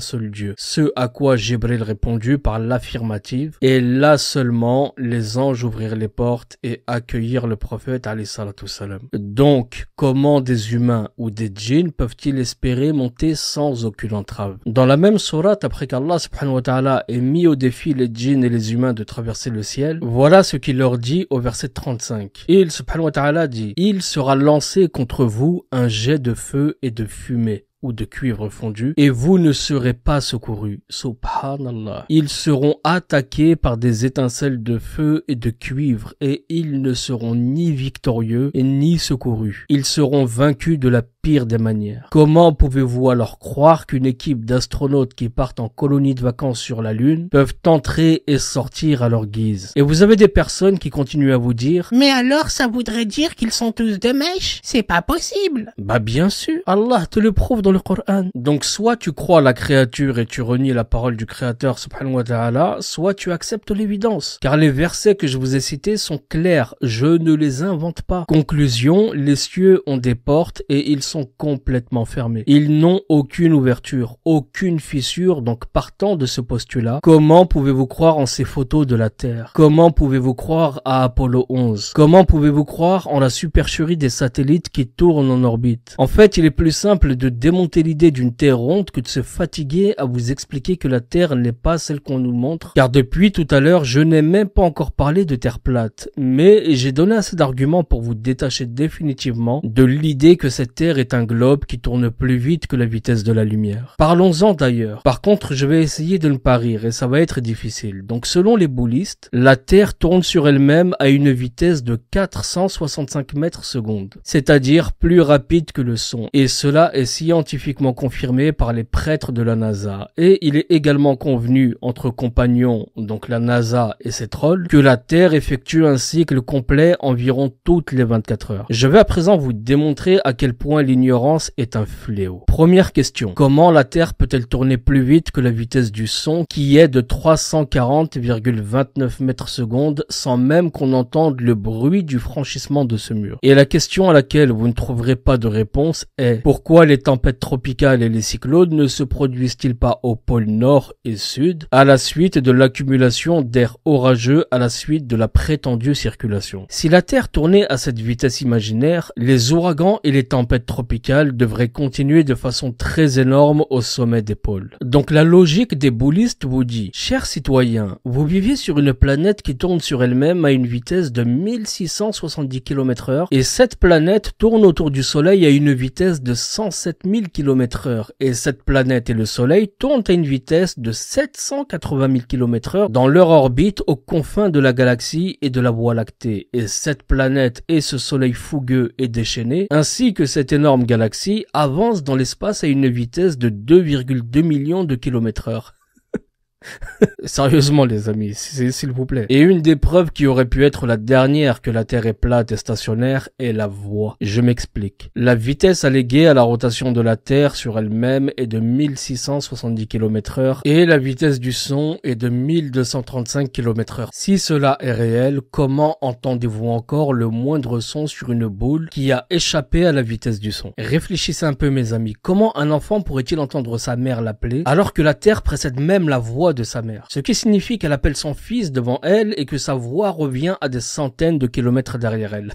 seul Dieu. Ce à quoi Jibril répondit par l'affirmative. Et là seulement, les anges ouvrirent les portes et accueillirent le prophète alayhi salatu wassalam. Donc, comment des humains ou des djinns peuvent-ils espérer monter sans aucune entrave? Dans la même sourate, après qu'Allah subhanahu wa ta'ala ait mis au défi les djinns et les humains de traverser le ciel, voilà ce qu'il leur dit au verset 35. Il subhanahu wa ta'ala dit: il sera lancé contre vous un jet de feu et de fumée ou de cuivre fondu, et vous ne serez pas secourus. Subhanallah. Ils seront attaqués par des étincelles de feu et de cuivre, et ils ne seront ni victorieux et ni secourus. Ils seront vaincus de la pire des manières. Comment pouvez-vous alors croire qu'une équipe d'astronautes qui partent en colonie de vacances sur la Lune peuvent entrer et sortir à leur guise? Et vous avez des personnes qui continuent à vous dire: mais alors ça voudrait dire qu'ils sont tous de mèche? C'est pas possible. Bah bien sûr, Allah te le prouve dans le Coran. Donc soit tu crois à la créature et tu renies la parole du Créateur subhanahu wa ta'ala, soit tu acceptes l'évidence. Car les versets que je vous ai cités sont clairs, je ne les invente pas. Conclusion, les cieux ont des portes et ils sont complètement fermés. Ils n'ont aucune ouverture, aucune fissure, donc partant de ce postulat, comment pouvez-vous croire en ces photos de la Terre? Comment pouvez-vous croire à Apollo 11? Comment pouvez-vous croire en la supercherie des satellites qui tournent en orbite? En fait, il est plus simple de démonter l'idée d'une Terre ronde que de se fatiguer à vous expliquer que la Terre n'est pas celle qu'on nous montre, car depuis tout à l'heure, je n'ai même pas encore parlé de Terre plate, mais j'ai donné assez d'arguments pour vous détacher définitivement de l'idée que cette Terre est un globe qui tourne plus vite que la vitesse de la lumière. Parlons-en d'ailleurs. Par contre, je vais essayer de ne pas rire et ça va être difficile. Donc selon les boulistes, la Terre tourne sur elle-même à une vitesse de 465 mètres secondes, c'est-à-dire plus rapide que le son. Et cela est scientifiquement confirmé par les prêtres de la NASA. Et il est également convenu entre compagnons, donc la NASA et ses trolls, que la Terre effectue un cycle complet environ toutes les 24 heures. Je vais à présent vous démontrer à quel point l'ignorance est un fléau. Première question. Comment la Terre peut-elle tourner plus vite que la vitesse du son qui est de 340,29 mètres secondes sans même qu'on entende le bruit du franchissement de ce mur? Et la question à laquelle vous ne trouverez pas de réponse est: pourquoi les tempêtes tropicales et les cyclones ne se produisent-ils pas au pôle nord et sud à la suite de l'accumulation d'air orageux à la suite de la prétendue circulation? Si la Terre tournait à cette vitesse imaginaire, les ouragans et les tempêtes tropicales devraient continuer de façon très énorme au sommet des pôles. Donc la logique des boulistes vous dit: chers citoyens, vous vivez sur une planète qui tourne sur elle-même à une vitesse de 1670 km/h et cette planète tourne autour du Soleil à une vitesse de 107 000 km/h et cette planète et le Soleil tournent à une vitesse de 780 000 km/h dans leur orbite aux confins de la galaxie et de la Voie lactée. Et cette planète et ce Soleil fougueux et déchaîné, ainsi que cette énorme galaxie, avancent dans l'espace à une vitesse de 2,2 millions de km/h. Sérieusement les amis, s'il vous plaît. Et une des preuves qui aurait pu être la dernière que la Terre est plate et stationnaire est la voie. Je m'explique. La vitesse alléguée à la rotation de la Terre sur elle-même est de 1670 km/h et la vitesse du son est de 1235 km/h. Si cela est réel, comment entendez-vous encore le moindre son sur une boule qui a échappé à la vitesse du son? Réfléchissez un peu mes amis. Comment un enfant pourrait-il entendre sa mère l'appeler alors que la Terre précède même la voix voix de sa mère. Ce qui signifie qu'elle appelle son fils devant elle et que sa voix revient à des centaines de kilomètres derrière elle.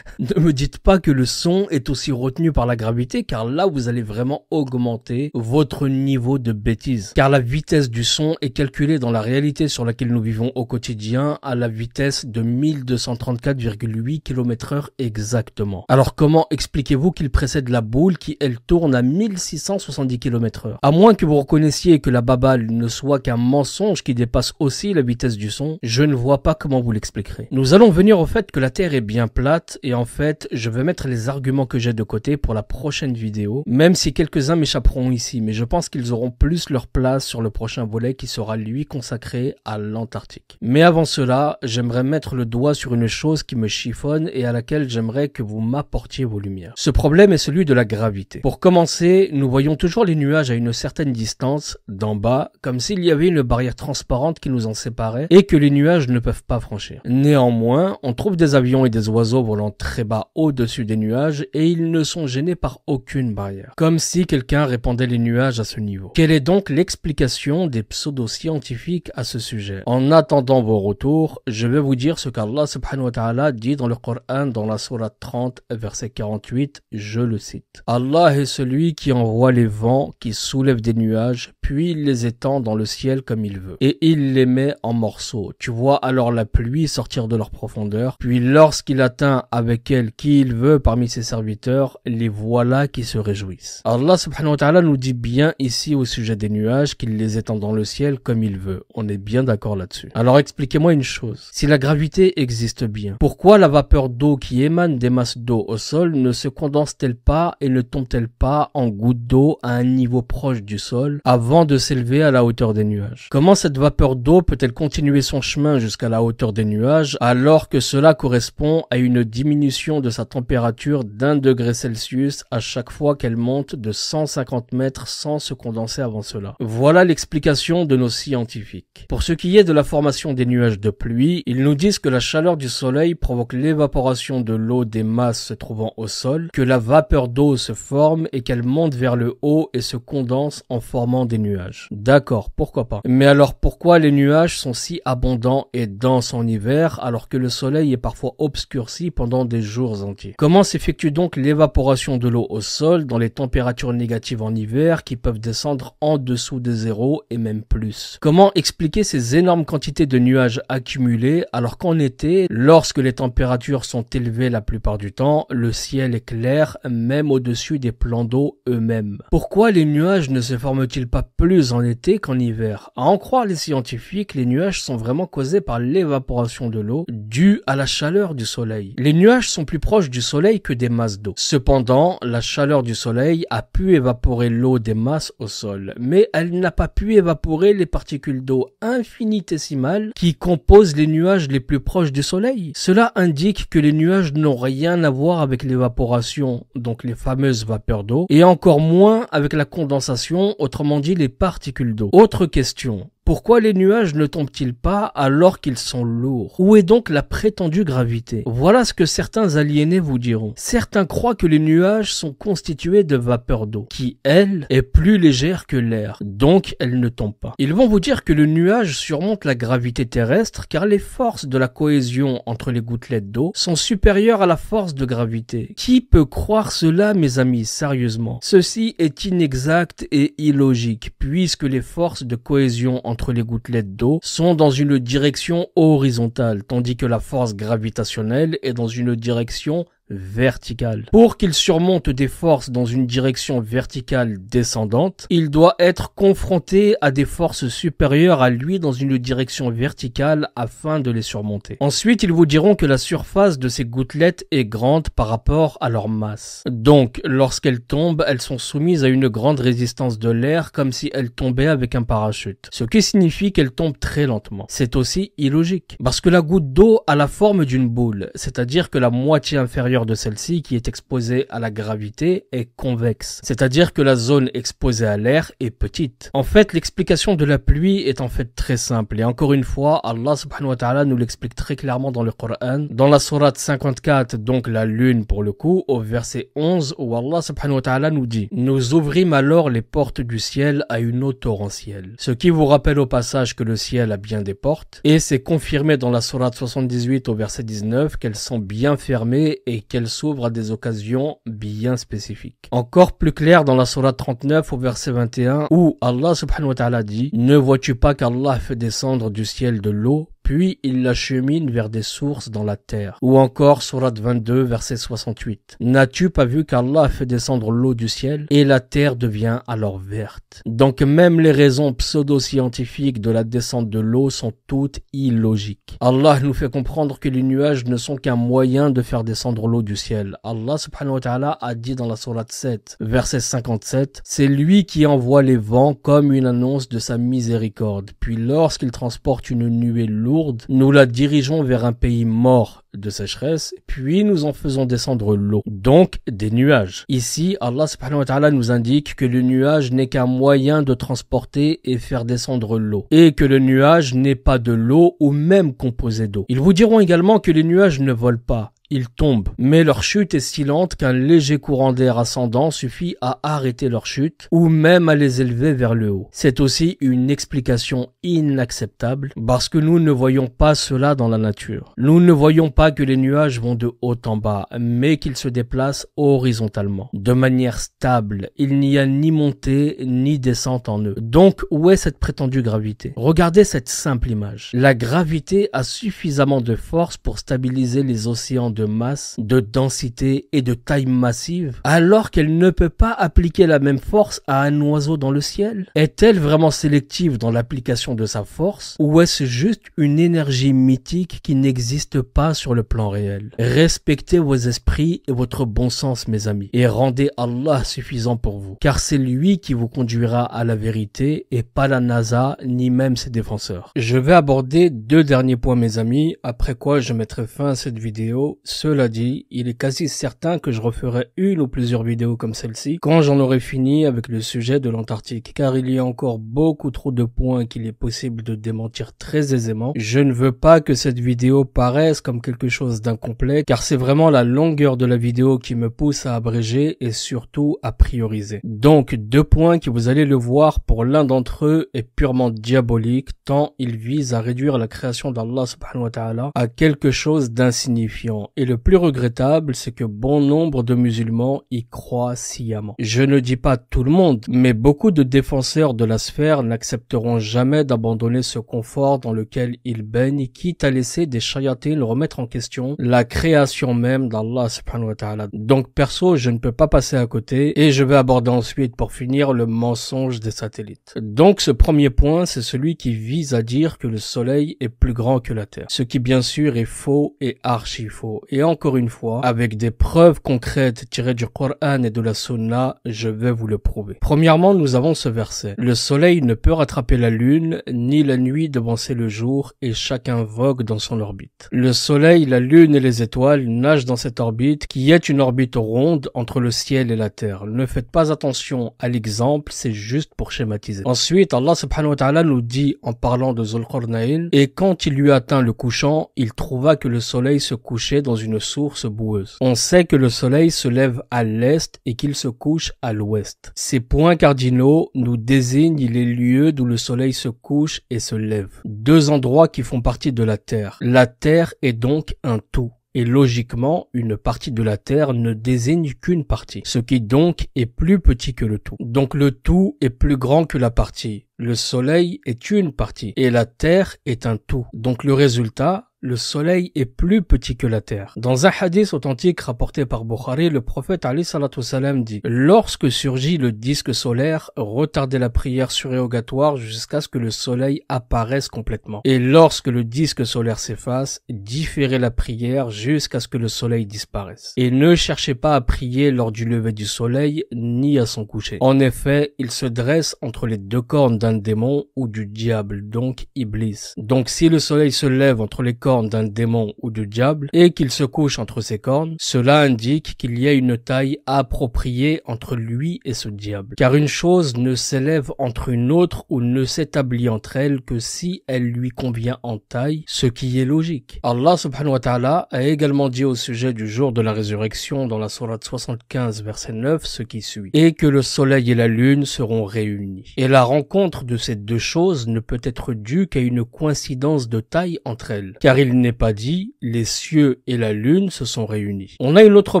Ne me dites pas que le son est aussi retenu par la gravité, car là vous allez vraiment augmenter votre niveau de bêtise. Car la vitesse du son est calculée dans la réalité sur laquelle nous vivons au quotidien à la vitesse de 1234,8 km/h exactement. Alors comment expliquez-vous qu'il précède la boule qui elle tourne à 1670 km/h? À moins que vous reconnaissiez que la babale ne soit qu'un mensonge qui dépasse aussi la vitesse du son, je ne vois pas comment vous l'expliquerez. Nous allons venir au fait que la Terre est bien plate et en fait je vais mettre les arguments que j'ai de côté pour la prochaine vidéo, même si quelques-uns m'échapperont ici, mais je pense qu'ils auront plus leur place sur le prochain volet qui sera lui consacré à l'Antarctique. Mais avant cela, j'aimerais mettre le doigt sur une chose qui me chiffonne et à laquelle j'aimerais que vous m'apportiez vos lumières. Ce problème est celui de la gravité. Pour commencer, nous voyons toujours les nuages à une certaine distance, d'en bas, comme s'il y avait une barrière transparente qui nous en séparait et que les nuages ne peuvent pas franchir. Néanmoins, on trouve des avions et des oiseaux volant très bas au-dessus des nuages et ils ne sont gênés par aucune barrière. Comme si quelqu'un répandait les nuages à ce niveau. Quelle est donc l'explication des pseudo-scientifiques à ce sujet? En attendant vos retours, je vais vous dire ce qu'Allah subhanahu wa ta'ala dit dans le Coran dans la sourate 30 verset 48, je le cite. Allah est celui qui envoie les vents qui soulèvent des nuages, puis il les étend dans le ciel comme il veut. Et il les met en morceaux. Tu vois alors la pluie sortir de leur profondeur, puis lorsqu'il atteint avec elle qui il veut parmi ses serviteurs, les voilà qui se réjouissent. Allah subhanahu wa ta'ala nous dit bien ici au sujet des nuages qu'il les étend dans le ciel comme il veut. On est bien d'accord là-dessus. Alors expliquez-moi une chose. Si la gravité existe bien, pourquoi la vapeur d'eau qui émane des masses d'eau au sol ne se condense-t-elle pas et ne tombe-t-elle pas en gouttes d'eau à un niveau proche du sol avant de s'élever à la hauteur des nuages? Comment cette vapeur d'eau peut-elle continuer son chemin jusqu'à la hauteur des nuages alors que cela correspond à une diminution de sa température d'1 degré Celsius à chaque fois qu'elle monte de 150 mètres sans se condenser avant cela? Voilà l'explication de nos scientifiques. Pour ce qui est de la formation des nuages de pluie, ils nous disent que la chaleur du soleil provoque l'évaporation de l'eau des masses se trouvant au sol, que la vapeur d'eau se forme et qu'elle monte vers le haut et se condense en formant des nuages. D'accord, pourquoi pas. Mais alors pourquoi les nuages sont si abondants et denses en hiver alors que le soleil est parfois obscurci pendant des jours entiers? Comment s'effectue donc l'évaporation de l'eau au sol dans les températures négatives en hiver qui peuvent descendre en dessous de zéro et même plus? Comment expliquer ces énormes quantités de nuages accumulés alors qu'en été, lorsque les températures sont élevées la plupart du temps, le ciel est clair même au-dessus des plans d'eau eux-mêmes? Pourquoi les nuages ne se forment-ils pas plus en été qu'en hiver? À en croire les scientifiques, les nuages sont vraiment causés par l'évaporation de l'eau due à la chaleur du soleil. Les nuages sont plus proches du soleil que des masses d'eau. Cependant, la chaleur du soleil a pu évaporer l'eau des masses au sol, mais elle n'a pas pu évaporer les particules d'eau infinitésimales qui composent les nuages les plus proches du soleil. Cela indique que les nuages n'ont rien à voir avec l'évaporation, donc les fameuses vapeurs d'eau, et encore moins avec la condensation, autrement dit les particules d'eau. Autre question. Pourquoi les nuages ne tombent-ils pas alors qu'ils sont lourds? Où est donc la prétendue gravité? Voilà ce que certains aliénés vous diront. Certains croient que les nuages sont constitués de vapeur d'eau, qui, elle, est plus légère que l'air, donc elle ne tombe pas. Ils vont vous dire que le nuage surmonte la gravité terrestre car les forces de la cohésion entre les gouttelettes d'eau sont supérieures à la force de gravité. Qui peut croire cela, mes amis, sérieusement? Ceci est inexact et illogique, puisque les forces de cohésion entre les gouttelettes d'eau sont dans une direction horizontale, tandis que la force gravitationnelle est dans une direction verticale. Pour qu'il surmonte des forces dans une direction verticale descendante, il doit être confronté à des forces supérieures à lui dans une direction verticale afin de les surmonter. Ensuite, ils vous diront que la surface de ces gouttelettes est grande par rapport à leur masse. Donc, lorsqu'elles tombent, elles sont soumises à une grande résistance de l'air comme si elles tombaient avec un parachute. Ce qui signifie qu'elles tombent très lentement. C'est aussi illogique. Parce que la goutte d'eau a la forme d'une boule, c'est-à-dire que la moitié inférieure l'intérieur de celle-ci, qui est exposée à la gravité, est convexe. C'est-à-dire que la zone exposée à l'air est petite. En fait, l'explication de la pluie est en fait très simple. Et encore une fois, Allah subhanahu wa ta'ala nous l'explique très clairement dans le Coran. Dans la sourate 54, donc la lune pour le coup, au verset 11, où Allah subhanahu wa ta'ala nous dit: nous ouvrîmes alors les portes du ciel à une eau torrentielle. Ce qui vous rappelle au passage que le ciel a bien des portes, et c'est confirmé dans la sourate 78 au verset 19 qu'elles sont bien fermées et qu'elles s'ouvrent à des occasions bien spécifiques. Encore plus clair dans la sourate 39 au verset 21 où Allah subhanahu wa ta'ala dit: ne vois-tu pas qu'Allah fait descendre du ciel de l'eau, puis il l'achemine vers des sources dans la terre. Ou encore sourate 22 verset 68. N'as-tu pas vu qu'Allah fait descendre l'eau du ciel et la terre devient alors verte? Donc même les raisons pseudo-scientifiques de la descente de l'eau sont toutes illogiques. Allah nous fait comprendre que les nuages ne sont qu'un moyen de faire descendre l'eau du ciel. Allah subhanahu wa ta'ala a dit dans la sourate 7 verset 57: c'est lui qui envoie les vents comme une annonce de sa miséricorde. Puis lorsqu'il transporte une nuée lourde, nous la dirigeons vers un pays mort de sécheresse, puis nous en faisons descendre l'eau, donc des nuages. Ici, Allah subhanahu wa ta'ala nous indique que le nuage n'est qu'un moyen de transporter et faire descendre l'eau, et que le nuage n'est pas de l'eau ou même composé d'eau. Ils vous diront également que les nuages ne volent pas. Ils tombent, mais leur chute est si lente qu'un léger courant d'air ascendant suffit à arrêter leur chute ou même à les élever vers le haut. C'est aussi une explication inacceptable parce que nous ne voyons pas cela dans la nature. Nous ne voyons pas que les nuages vont de haut en bas, mais qu'ils se déplacent horizontalement, de manière stable. Il n'y a ni montée ni descente en eux. Donc, où est cette prétendue gravité? Regardez cette simple image. La gravité a suffisamment de force pour stabiliser les océans de masse, de densité et de taille massive, alors qu'elle ne peut pas appliquer la même force à un oiseau dans le ciel? Est-elle vraiment sélective dans l'application de sa force, ou est-ce juste une énergie mythique qui n'existe pas sur le plan réel? Respectez vos esprits et votre bon sens, mes amis, et rendez Allah suffisant pour vous, car c'est lui qui vous conduira à la vérité et pas la NASA ni même ses défenseurs. Je vais aborder deux derniers points, mes amis, après quoi je mettrai fin à cette vidéo. Cela dit, il est quasi certain que je referai une ou plusieurs vidéos comme celle-ci quand j'en aurai fini avec le sujet de l'Antarctique, car il y a encore beaucoup trop de points qu'il est possible de démentir très aisément. Je ne veux pas que cette vidéo paraisse comme quelque chose d'incomplet, car c'est vraiment la longueur de la vidéo qui me pousse à abréger et surtout à prioriser. Donc, deux points qui, vous allez le voir, pour l'un d'entre eux est purement diabolique, tant il vise à réduire la création d'Allah subhanahu wa ta'ala à quelque chose d'insignifiant. Et le plus regrettable, c'est que bon nombre de musulmans y croient sciemment. Je ne dis pas tout le monde, mais beaucoup de défenseurs de la sphère n'accepteront jamais d'abandonner ce confort dans lequel ils baignent, quitte à laisser des shayatines remettre en question la création même d'Allah subhanahu wa ta'ala. Donc perso, je ne peux pas passer à côté, et je vais aborder ensuite pour finir le mensonge des satellites. Donc ce premier point, c'est celui qui vise à dire que le soleil est plus grand que la Terre. Ce qui bien sûr est faux et archi faux. Et encore une fois, avec des preuves concrètes tirées du Coran et de la Sunna, je vais vous le prouver. Premièrement, nous avons ce verset. Le soleil ne peut rattraper la lune, ni la nuit devancer le jour, et chacun vogue dans son orbite. Le soleil, la lune et les étoiles nagent dans cette orbite, qui est une orbite ronde entre le ciel et la terre. Ne faites pas attention à l'exemple, c'est juste pour schématiser. Ensuite, Allah subhanahu wa ta'ala nous dit, en parlant de Zulqarnayn, et quand il lui atteint le couchant, il trouva que le soleil se couchait dans une source boueuse. On sait que le soleil se lève à l'est et qu'il se couche à l'ouest. Ces points cardinaux nous désignent les lieux d'où le soleil se couche et se lève. Deux endroits qui font partie de la Terre. La Terre est donc un tout. Et logiquement, une partie de la Terre ne désigne qu'une partie, ce qui donc est plus petit que le tout. Donc le tout est plus grand que la partie. Le soleil est une partie et la Terre est un tout. Donc le résultat, le soleil est plus petit que la terre. Dans un hadith authentique rapporté par Bukhari, le prophète alayhi salatu wassalam dit: lorsque surgit le disque solaire, retardez la prière surérogatoire jusqu'à ce que le soleil apparaisse complètement. Et lorsque le disque solaire s'efface, différez la prière jusqu'à ce que le soleil disparaisse. Et ne cherchez pas à prier lors du lever du soleil, ni à son coucher. En effet, il se dresse entre les deux cornes d'un démon ou du diable, donc Iblis. Donc si le soleil se lève entre les cornes cornes d'un démon ou du diable et qu'il se couche entre ses cornes, cela indique qu'il y a une taille appropriée entre lui et ce diable. Car une chose ne s'élève entre une autre ou ne s'établit entre elles que si elle lui convient en taille, ce qui est logique. Allah subhanahu wa ta'ala a également dit au sujet du jour de la résurrection dans la sourate 75 verset 9 ce qui suit. Et que le soleil et la lune seront réunis. Et la rencontre de ces deux choses ne peut être due qu'à une coïncidence de taille entre elles. Car il n'est pas dit les cieux et la lune se sont réunis. On a une autre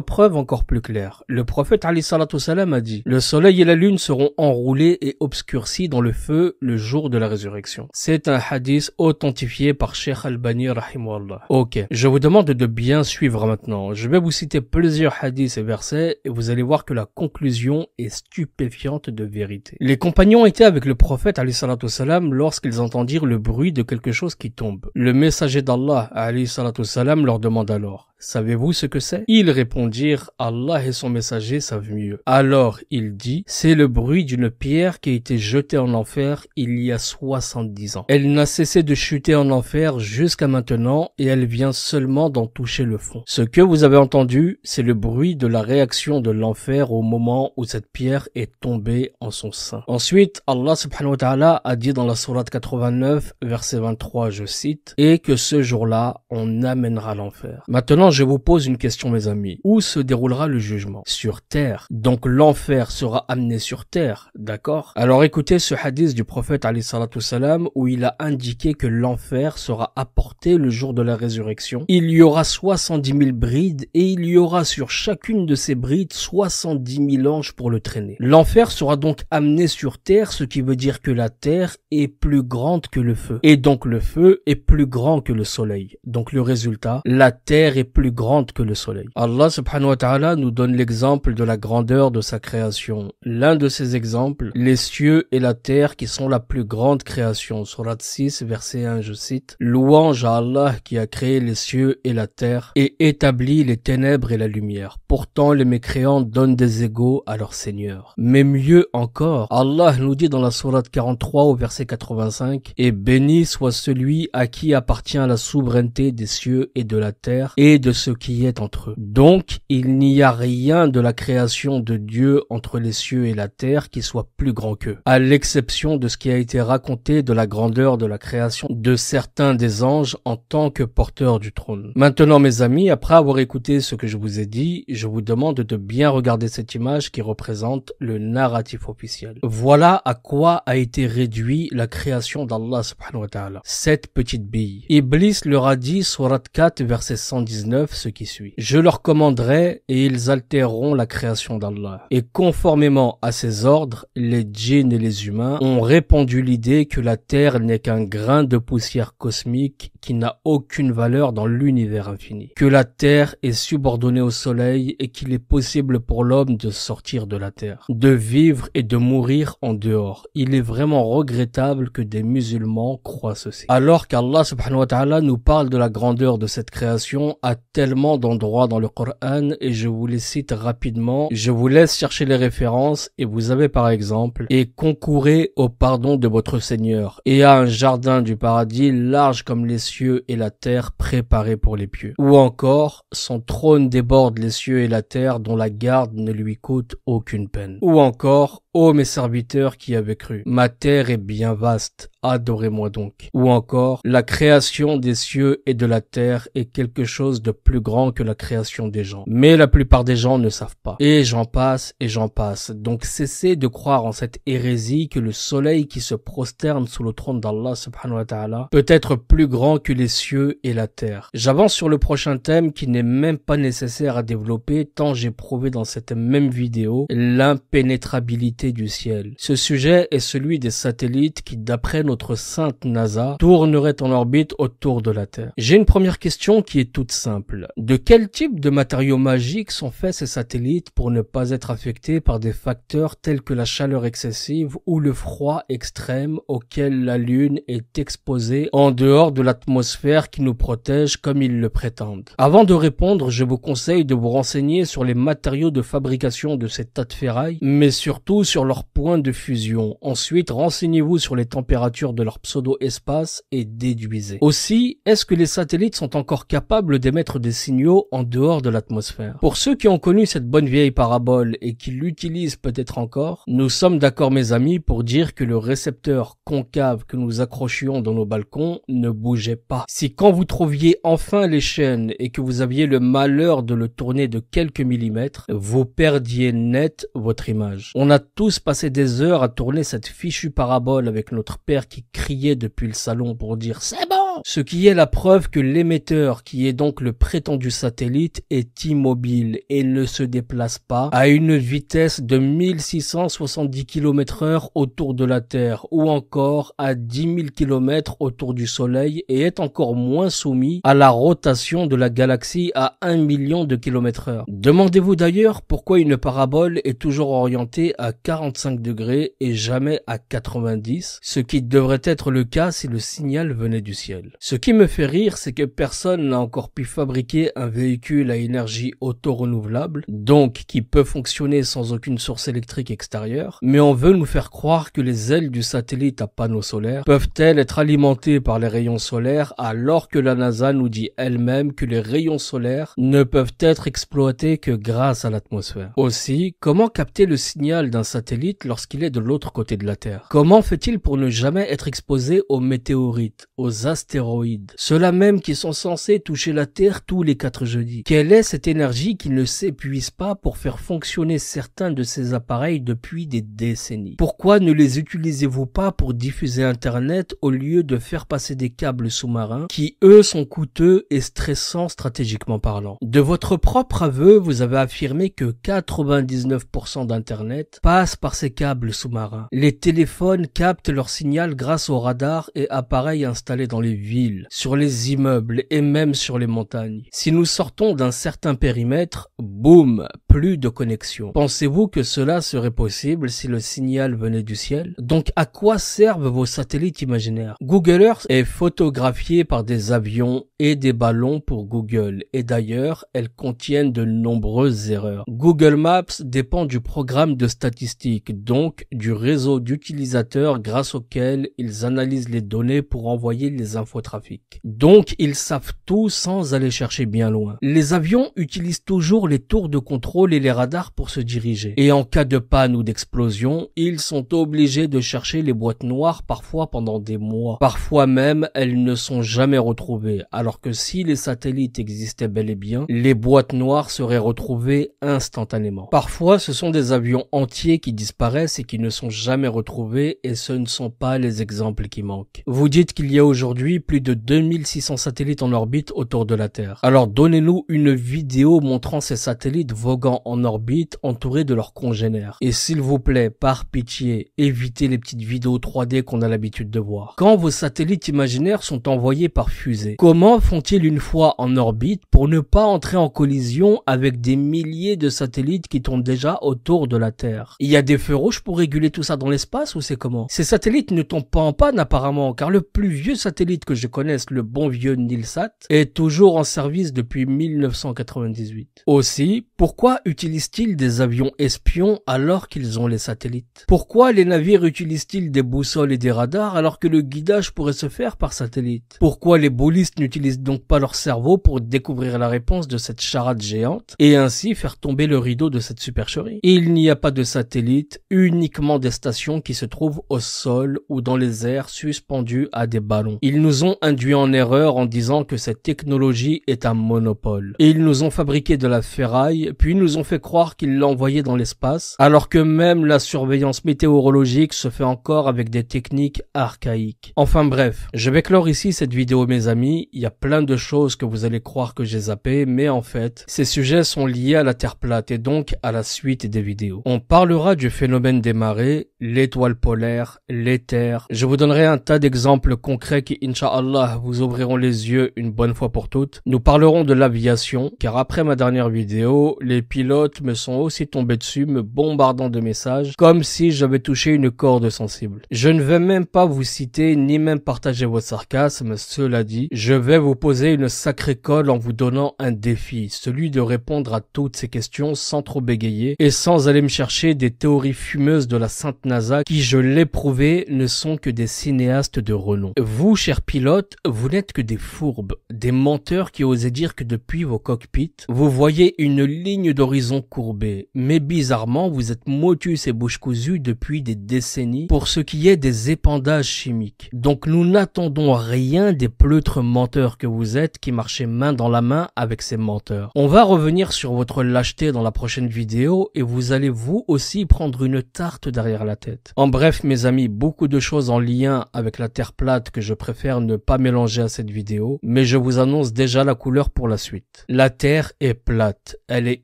preuve encore plus claire. Le prophète alayhi salatu wassalam a dit le soleil et la lune seront enroulés et obscurcis dans le feu le jour de la résurrection. C'est un hadith authentifié par Cheikh Albani rahimahullah. Ok, je vous demande de bien suivre maintenant. Je vais vous citer plusieurs hadiths et versets et vous allez voir que la conclusion est stupéfiante de vérité. Les compagnons étaient avec le prophète alayhi salatu wassalam lorsqu'ils entendirent le bruit de quelque chose qui tombe. Le messager d'Allah alayhi salatu wassalam leur demande alors savez-vous ce que c'est? Ils répondirent Allah et son messager savent mieux. Alors il dit c'est le bruit d'une pierre qui a été jetée en enfer il y a 70 ans. Elle n'a cessé de chuter en enfer jusqu'à maintenant et elle vient seulement d'en toucher le fond. Ce que vous avez entendu, c'est le bruit de la réaction de l'enfer au moment où cette pierre est tombée en son sein. Ensuite, Allah subhanahu wa ta'ala a dit dans la sourate 89 verset 23, je cite, et que ce jour-là, on amènera l'enfer. Maintenant, je vous pose une question mes amis. Où se déroulera le jugement? Sur terre. Donc l'enfer sera amené sur terre, d'accord? Alors écoutez ce hadith du prophète alayhi salatu wassalam où il a indiqué que l'enfer sera apporté le jour de la résurrection. Il y aura 70 000 brides et il y aura sur chacune de ces brides 70 000 anges pour le traîner. L'enfer sera donc amené sur terre, ce qui veut dire que la terre est plus grande que le feu. Et donc le feu est plus grand que le soleil. Donc le résultat, la terre est plus grande que le soleil. Allah subhanahu wa ta'ala nous donne l'exemple de la grandeur de sa création. L'un de ces exemples, les cieux et la terre qui sont la plus grande création. Sourate 6, verset 1, je cite, louange à Allah qui a créé les cieux et la terre et établi les ténèbres et la lumière. Pourtant, les mécréants donnent des égaux à leur Seigneur. Mais mieux encore, Allah nous dit dans la sourate 43 au verset 85, et béni soit celui à qui appartient la souveraineté des cieux et de la terre et de ce qui est entre eux. Donc, il n'y a rien de la création de Dieu entre les cieux et la terre qui soit plus grand qu'eux, à l'exception de ce qui a été raconté de la grandeur de la création de certains des anges en tant que porteurs du trône. Maintenant, mes amis, après avoir écouté ce que je vous ai dit, je vous demande de bien regarder cette image qui représente le narratif officiel. Voilà à quoi a été réduit la création d'Allah subhanahu wa ta'ala. Cette petite bille. Iblis leur a dit, sourate 4, verset 119, ce qui suit. Je leur commanderai et ils altéreront la création d'Allah. Et conformément à ses ordres, les djinns et les humains ont répandu l'idée que la terre n'est qu'un grain de poussière cosmique qui n'a aucune valeur dans l'univers infini. Que la terre est subordonnée au soleil et qu'il est possible pour l'homme de sortir de la terre, de vivre et de mourir en dehors. Il est vraiment regrettable que des musulmans croient ceci. Alors qu'Allah subhanahu wa ta'ala nous parle de la grandeur de cette création à tellement d'endroits dans le Coran et je vous les cite rapidement. Je vous laisse chercher les références et vous avez par exemple « Et concourez au pardon de votre Seigneur et à un jardin du paradis large comme les cieux et la terre préparé pour les pieux. » Ou encore « Son trône déborde les cieux et la terre dont la garde ne lui coûte aucune peine. » Ou encore « Ô mes serviteurs qui avez cru, ma terre est bien vaste, adorez-moi donc. » Ou encore « La création des cieux et de la terre est quelque chose de plus grand que la création des gens. » Mais la plupart des gens ne savent pas. Et j'en passe et j'en passe. Donc cessez de croire en cette hérésie que le soleil qui se prosterne sous le trône d'Allah subhanahu wa ta'ala peut être plus grand que les cieux et la terre. J'avance sur le prochain thème qui n'est même pas nécessaire à développer tant j'ai prouvé dans cette même vidéo l'impénétrabilité du ciel. Ce sujet est celui des satellites qui, d'après notre sainte NASA, tourneraient en orbite autour de la Terre. J'ai une première question qui est toute simple. De quel type de matériaux magiques sont faits ces satellites pour ne pas être affectés par des facteurs tels que la chaleur excessive ou le froid extrême auquel la Lune est exposée en dehors de l'atmosphère qui nous protège comme ils le prétendent? Avant de répondre, je vous conseille de vous renseigner sur les matériaux de fabrication de ces tas de ferraille, mais surtout sur leur point de fusion. Ensuite, renseignez-vous sur les températures de leur pseudo-espace et déduisez. Aussi, est-ce que les satellites sont encore capables d'émettre des signaux en dehors de l'atmosphère? Pour ceux qui ont connu cette bonne vieille parabole et qui l'utilisent peut-être encore, nous sommes d'accord mes amis pour dire que le récepteur concave que nous accrochions dans nos balcons ne bougeait pas. Si quand vous trouviez enfin les chaînes et que vous aviez le malheur de le tourner de quelques millimètres, vous perdiez net votre image. On a tous passé des heures à tourner cette fichue parabole avec notre père qui criait depuis le salon pour dire « c'est bon !» Ce qui est la preuve que l'émetteur, qui est donc le prétendu satellite, est immobile et ne se déplace pas à une vitesse de 1670 km/h autour de la Terre ou encore à 10 000 km autour du Soleil et est encore moins soumis à la rotation de la galaxie à 1 million de km/h. Demandez-vous d'ailleurs pourquoi une parabole est toujours orientée à 45 degrés et jamais à 90, ce qui devrait être le cas si le signal venait du ciel. Ce qui me fait rire, c'est que personne n'a encore pu fabriquer un véhicule à énergie auto-renouvelable, donc qui peut fonctionner sans aucune source électrique extérieure, mais on veut nous faire croire que les ailes du satellite à panneaux solaires peuvent-elles être alimentées par les rayons solaires alors que la NASA nous dit elle-même que les rayons solaires ne peuvent être exploités que grâce à l'atmosphère. Aussi, comment capter le signal d'un satellite lorsqu'il est de l'autre côté de la Terre? Comment fait-il pour ne jamais être exposé aux météorites, aux astéroïdes, ceux-là même qui sont censés toucher la Terre tous les 4 jeudis? Quelle est cette énergie qui ne s'épuise pas pour faire fonctionner certains de ces appareils depuis des décennies? Pourquoi ne les utilisez-vous pas pour diffuser Internet au lieu de faire passer des câbles sous-marins qui, eux, sont coûteux et stressants stratégiquement parlant? De votre propre aveu, vous avez affirmé que 99% d'Internet passe par ces câbles sous-marins. Les téléphones captent leur signal grâce aux radars et appareils installés dans les villes, sur les immeubles et même sur les montagnes. Si nous sortons d'un certain périmètre, boum, plus de connexion. Pensez-vous que cela serait possible si le signal venait du ciel? Donc à quoi servent vos satellites imaginaires? Google Earth est photographié par des avions et des ballons pour Google, et d'ailleurs, elles contiennent de nombreuses erreurs. Google Maps dépend du programme de statistiques, donc du réseau d'utilisateurs grâce auquel ils analysent les données pour envoyer les infotrafics. Donc, ils savent tout sans aller chercher bien loin. Les avions utilisent toujours les tours de contrôle et les radars pour se diriger. Et en cas de panne ou d'explosion, ils sont obligés de chercher les boîtes noires parfois pendant des mois. Parfois même, elles ne sont jamais retrouvées, alors que si les satellites existaient bel et bien, les boîtes noires seraient retrouvées instantanément. Parfois, ce sont des avions entiers qui disparaissent et qui ne sont jamais retrouvés, et ce ne sont pas les exemples qui manquent. Vous dites qu'il y a aujourd'hui plus de 2600 satellites en orbite autour de la Terre. Alors donnez-nous une vidéo montrant ces satellites voguant en orbite entourés de leurs congénères. Et s'il vous plaît, par pitié, évitez les petites vidéos 3D qu'on a l'habitude de voir. Quand vos satellites imaginaires sont envoyés par fusée, comment font-ils une fois en orbite pour ne pas entrer en collision avec des milliers de satellites qui tournent déjà autour de la Terre? Il y a des feux rouges pour réguler tout ça dans l'espace ou c'est comment? Ces satellites ne tombent pas en panne apparemment, car le plus vieux satellite que je connaisse, le bon vieux Nilsat, est toujours en service depuis 1998. Aussi, pourquoi utilisent-ils des avions espions alors qu'ils ont les satellites? Pourquoi les navires utilisent-ils des boussoles et des radars alors que le guidage pourrait se faire par satellite? Pourquoi les ballistes n'utilisent donc pas leur cerveau pour découvrir la réponse de cette charade géante et ainsi faire tomber le rideau de cette supercherie? Il n'y a pas de satellite, uniquement des stations qui se trouvent au sol ou dans les airs suspendues à des ballons. Ils nous ont induits en erreur en disant que cette technologie est un monopole. Et ils nous ont fabriqué de la ferraille, puis nous ont fait croire qu'ils l'envoyaient dans l'espace, alors que même la surveillance météorologique se fait encore avec des techniques archaïques. Enfin bref, je vais clore ici cette vidéo mes amis, il y a plein de choses que vous allez croire que j'ai zappé, mais en fait, ces sujets sont liés à la Terre plate et donc à la suite des vidéos. On parlera du phénomène des marées, l'étoile polaire, l'éther. Je vous donnerai un tas d'exemples concrets qui, Inch'Allah, Inch'Allah, vous ouvriront les yeux une bonne fois pour toutes. Nous parlerons de l'aviation, car après ma dernière vidéo, les pilotes me sont aussi tombés dessus, me bombardant de messages, comme si j'avais touché une corde sensible. Je ne vais même pas vous citer, ni même partager votre sarcasme, cela dit, je vais vous poser une sacrée colle en vous donnant un défi, celui de répondre à toutes ces questions sans trop bégayer, et sans aller me chercher des théories fumeuses de la Sainte NASA qui, je l'ai prouvé, ne sont que des cinéastes de renom. Vous, chers pilotes, vous n'êtes que des fourbes, des menteurs qui osaient dire que depuis vos cockpits, vous voyez une ligne d'horizon courbée. Mais bizarrement, vous êtes motus et bouche cousue depuis des décennies pour ce qui est des épandages chimiques. Donc nous n'attendons rien des pleutres menteurs que vous êtes qui marchez main dans la main avec ces menteurs. On va revenir sur votre lâcheté dans la prochaine vidéo et vous allez vous aussi prendre une tarte derrière la tête. En bref, mes amis, beaucoup de choses en lien avec la Terre plate que je préfère ne pas mélanger à cette vidéo, mais je vous annonce déjà la couleur pour la suite. La Terre est plate, elle est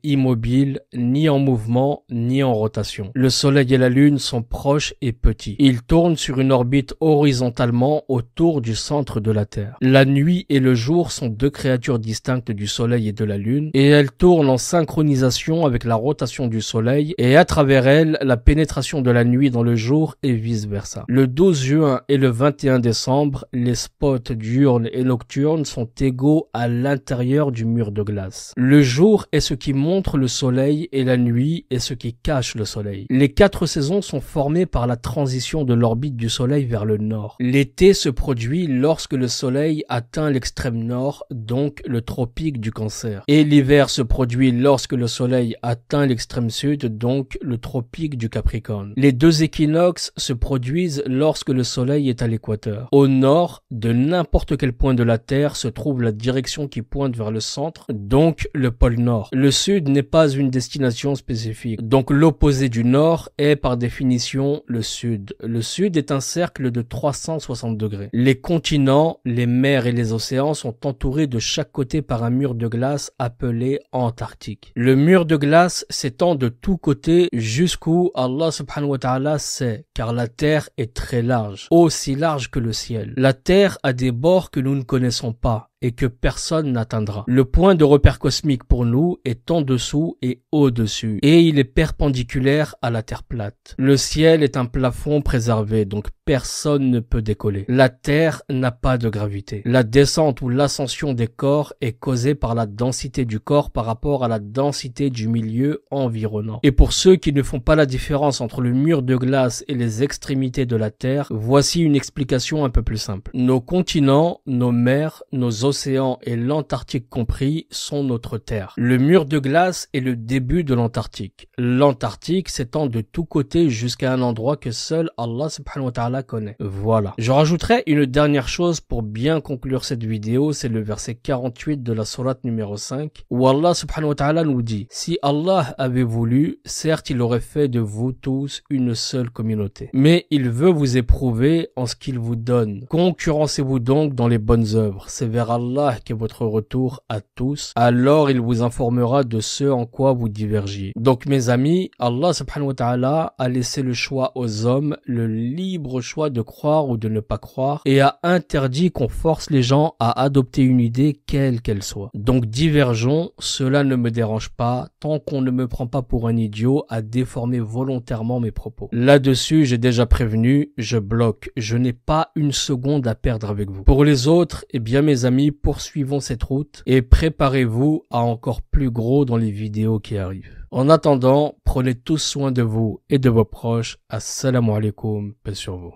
immobile, ni en mouvement, ni en rotation. Le Soleil et la Lune sont proches et petits. Ils tournent sur une orbite horizontalement autour du centre de la Terre. La nuit et le jour sont deux créatures distinctes du Soleil et de la Lune, et elles tournent en synchronisation avec la rotation du Soleil, et à travers elles, la pénétration de la nuit dans le jour et vice-versa. Le 12 juin et le 21 décembre, les spots diurnes et nocturnes sont égaux à l'intérieur du mur de glace. Le jour est ce qui montre le Soleil et la nuit est ce qui cache le Soleil. Les 4 saisons sont formées par la transition de l'orbite du Soleil vers le nord. L'été se produit lorsque le Soleil atteint l'extrême nord, donc le tropique du Cancer. Et l'hiver se produit lorsque le Soleil atteint l'extrême sud, donc le tropique du Capricorne. Les 2 équinoxes se produisent lorsque le Soleil est à l'équateur. Au nord, de n'importe quel point de la Terre se trouve la direction qui pointe vers le centre, donc le pôle nord. Le sud n'est pas une destination spécifique, donc l'opposé du nord est par définition le sud. Le sud est un cercle de 360 degrés. Les continents, les mers et les océans sont entourés de chaque côté par un mur de glace appelé Antarctique. Le mur de glace s'étend de tous côtés jusqu'où Allah subhanahu wa ta'ala sait, car la Terre est très large, aussi large que le ciel. La Terre a des bords que nous ne connaissons pas et que personne n'atteindra. Le point de repère cosmique pour nous est en dessous et au-dessus, et il est perpendiculaire à la Terre plate. Le ciel est un plafond préservé, donc personne ne peut décoller. La Terre n'a pas de gravité. La descente ou l'ascension des corps est causée par la densité du corps par rapport à la densité du milieu environnant. Et pour ceux qui ne font pas la différence entre le mur de glace et les extrémités de la Terre, voici une explication un peu plus simple. Nos continents, nos mers, nos océans et l'Antarctique compris sont notre Terre. Le mur de glace est le début de l'Antarctique. L'Antarctique s'étend de tous côtés jusqu'à un endroit que seul Allah subhanahu wa ta'ala connaît. Voilà. Je rajouterai une dernière chose pour bien conclure cette vidéo, c'est le verset 48 de la sourate numéro 5, où Allah subhanahu wa ta'ala nous dit: si Allah avait voulu, certes il aurait fait de vous tous une seule communauté. Mais il veut vous éprouver en ce qu'il vous donne. Concurrencez-vous donc dans les bonnes œuvres. C'est vers Allah qu'est votre retour à tous. Alors il vous informera de ce en quoi vous divergiez. Donc mes amis, Allah subhanahu wa ta'ala a laissé le choix aux hommes, le libre choix de croire ou de ne pas croire, et a interdit qu'on force les gens à adopter une idée quelle qu'elle soit. Donc divergeons, cela ne me dérange pas, tant qu'on ne me prend pas pour un idiot à déformer volontairement mes propos. Là-dessus, j'ai déjà prévenu, je bloque, je n'ai pas une seconde à perdre avec vous. Pour les autres, eh bien mes amis, poursuivons cette route et préparez-vous à encore plus gros dans les vidéos qui arrivent. En attendant, prenez tous soin de vous et de vos proches. Assalamu alaikum, paix sur vous.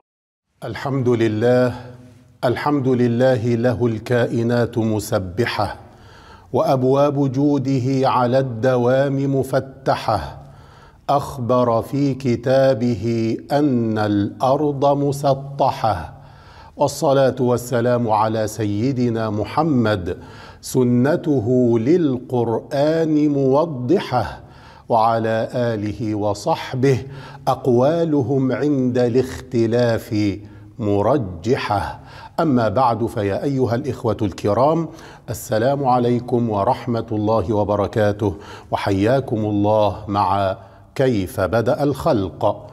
Alhamdulillah, alhamdulillahi lahul kainatu musabbiha wa abwabu judihi ala ad-dawami mufattaha. أخبر في كتابه أن الأرض مسطحة والصلاة والسلام على سيدنا محمد سنته للقرآن موضحة وعلى آله وصحبه أقوالهم عند الاختلاف مرجحة. أما بعد فيا أيها الإخوة الكرام، السلام عليكم ورحمة الله وبركاته، وحياكم الله مع كيف بدأ الخلق.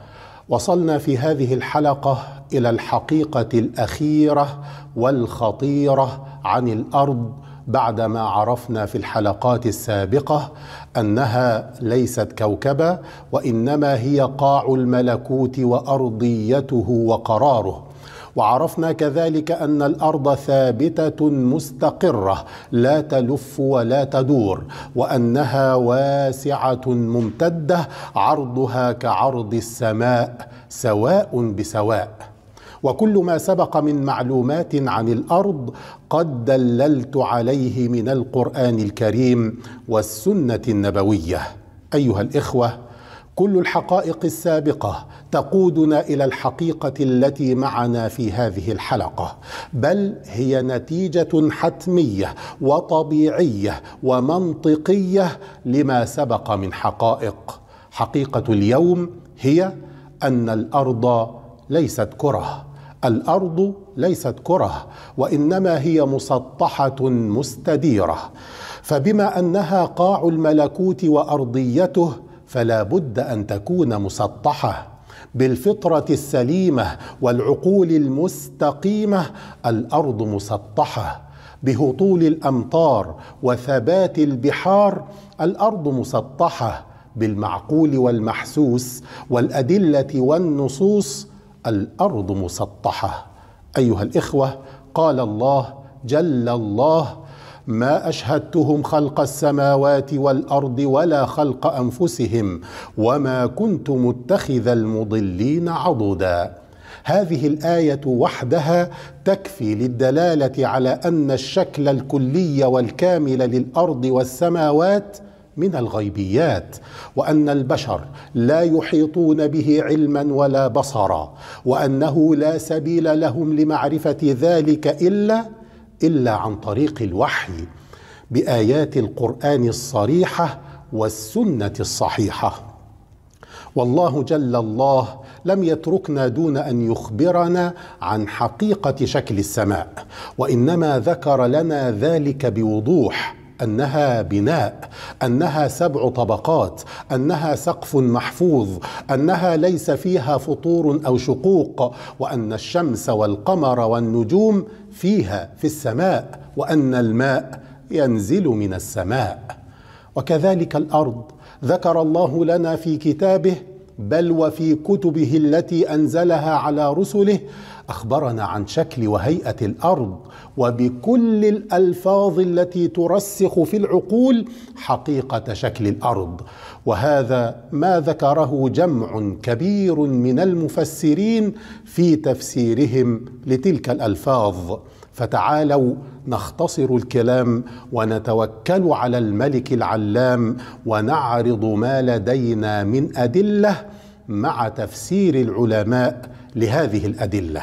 وصلنا في هذه الحلقة إلى الحقيقة الأخيرة والخطيرة عن الأرض، بعدما عرفنا في الحلقات السابقة أنها ليست كوكبة، وإنما هي قاع الملكوت وأرضيته وقراره. وعرفنا كذلك أن الأرض ثابتة مستقرة لا تلف ولا تدور، وأنها واسعة ممتدة عرضها كعرض السماء سواء بسواء. وكل ما سبق من معلومات عن الأرض قد دللت عليه من القرآن الكريم والسنة النبوية. أيها الإخوة، كل الحقائق السابقة تقودنا إلى الحقيقة التي معنا في هذه الحلقة، بل هي نتيجة حتمية وطبيعية ومنطقية لما سبق من حقائق. حقيقة اليوم هي أن الأرض ليست كرة، الأرض ليست كرة، وإنما هي مسطحة مستديرة. فبما أنها قاع الملكوت وأرضيته فلا بد أن تكون مسطحة. بالفطرة السليمة والعقول المستقيمة الأرض مسطحة. بهطول الأمطار وثبات البحار الأرض مسطحة. بالمعقول والمحسوس والأدلة والنصوص الأرض مسطحة. أيها الإخوة، قال الله جل الله: ما أشهدتهم خلق السماوات والأرض ولا خلق أنفسهم وما كنت متخذ المضلين عضدا. هذه الآية وحدها تكفي للدلالة على أن الشكل الكلي والكامل للأرض والسماوات من الغيبيات، وأن البشر لا يحيطون به علما ولا بصرا، وأنه لا سبيل لهم لمعرفة ذلك إلا عن طريق الوحي بآيات القرآن الصريحة والسنة الصحيحة. والله جل الله لم يتركنا دون أن يخبرنا عن حقيقة شكل السماء، وإنما ذكر لنا ذلك بوضوح: أنها بناء، أنها 7 طبقات، أنها سقف محفوظ، أنها ليس فيها فطور أو شقوق، وأن الشمس والقمر والنجوم فيها في السماء، وأن الماء ينزل من السماء. وكذلك الأرض ذكر الله لنا في كتابه بل وفي كتبه التي أنزلها على رسله، أخبرنا عن شكل وهيئة الأرض وبكل الألفاظ التي ترسخ في العقول حقيقة شكل الأرض. وهذا ما ذكره جمع كبير من المفسرين في تفسيرهم لتلك الألفاظ. فتعالوا نختصر الكلام ونتوكل على الملك العلام ونعرض ما لدينا من أدلة مع تفسير العلماء لهذه الأدلة.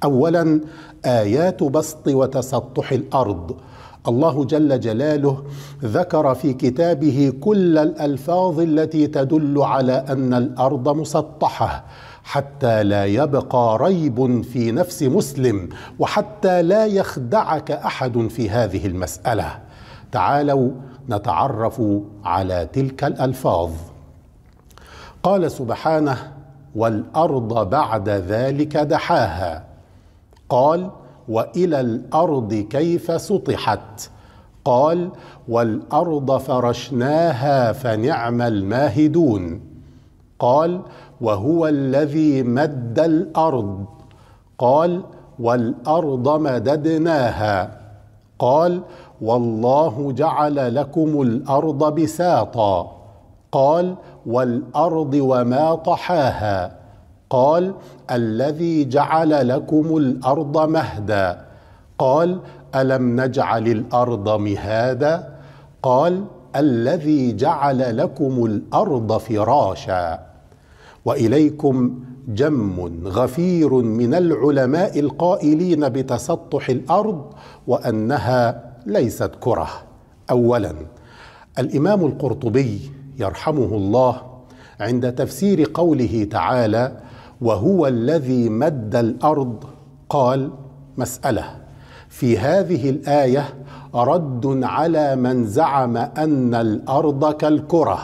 أولا، آيات بسط وتسطح الأرض. الله جل جلاله ذكر في كتابه كل الألفاظ التي تدل على أن الأرض مسطحة، حتى لا يبقى ريب في نفس مسلم، وحتى لا يخدعك أحد في هذه المسألة. تعالوا نتعرف على تلك الألفاظ. قال سبحانه: والأرض بعد ذلك دحاها. قال: وإلى الأرض كيف سطحت. قال: والأرض فرشناها فنعم الماهدون. قال: وهو الذي مد الأرض. قال: والأرض مددناها. قال: والله جعل لكم الأرض بساطا. قال: والأرض وما طحاها. قال: الذي جعل لكم الأرض مهدا. قال: ألم نجعل الأرض مهادا. قال: الذي جعل لكم الأرض فراشا. وإليكم جم غفير من العلماء القائلين بتسطح الأرض وأنها ليست كرة. أولا، الإمام القرطبي يرحمه الله عند تفسير قوله تعالى: وهو الذي مد الأرض، قال: مسألة في هذه الآية رد على من زعم أن الأرض كالكرة،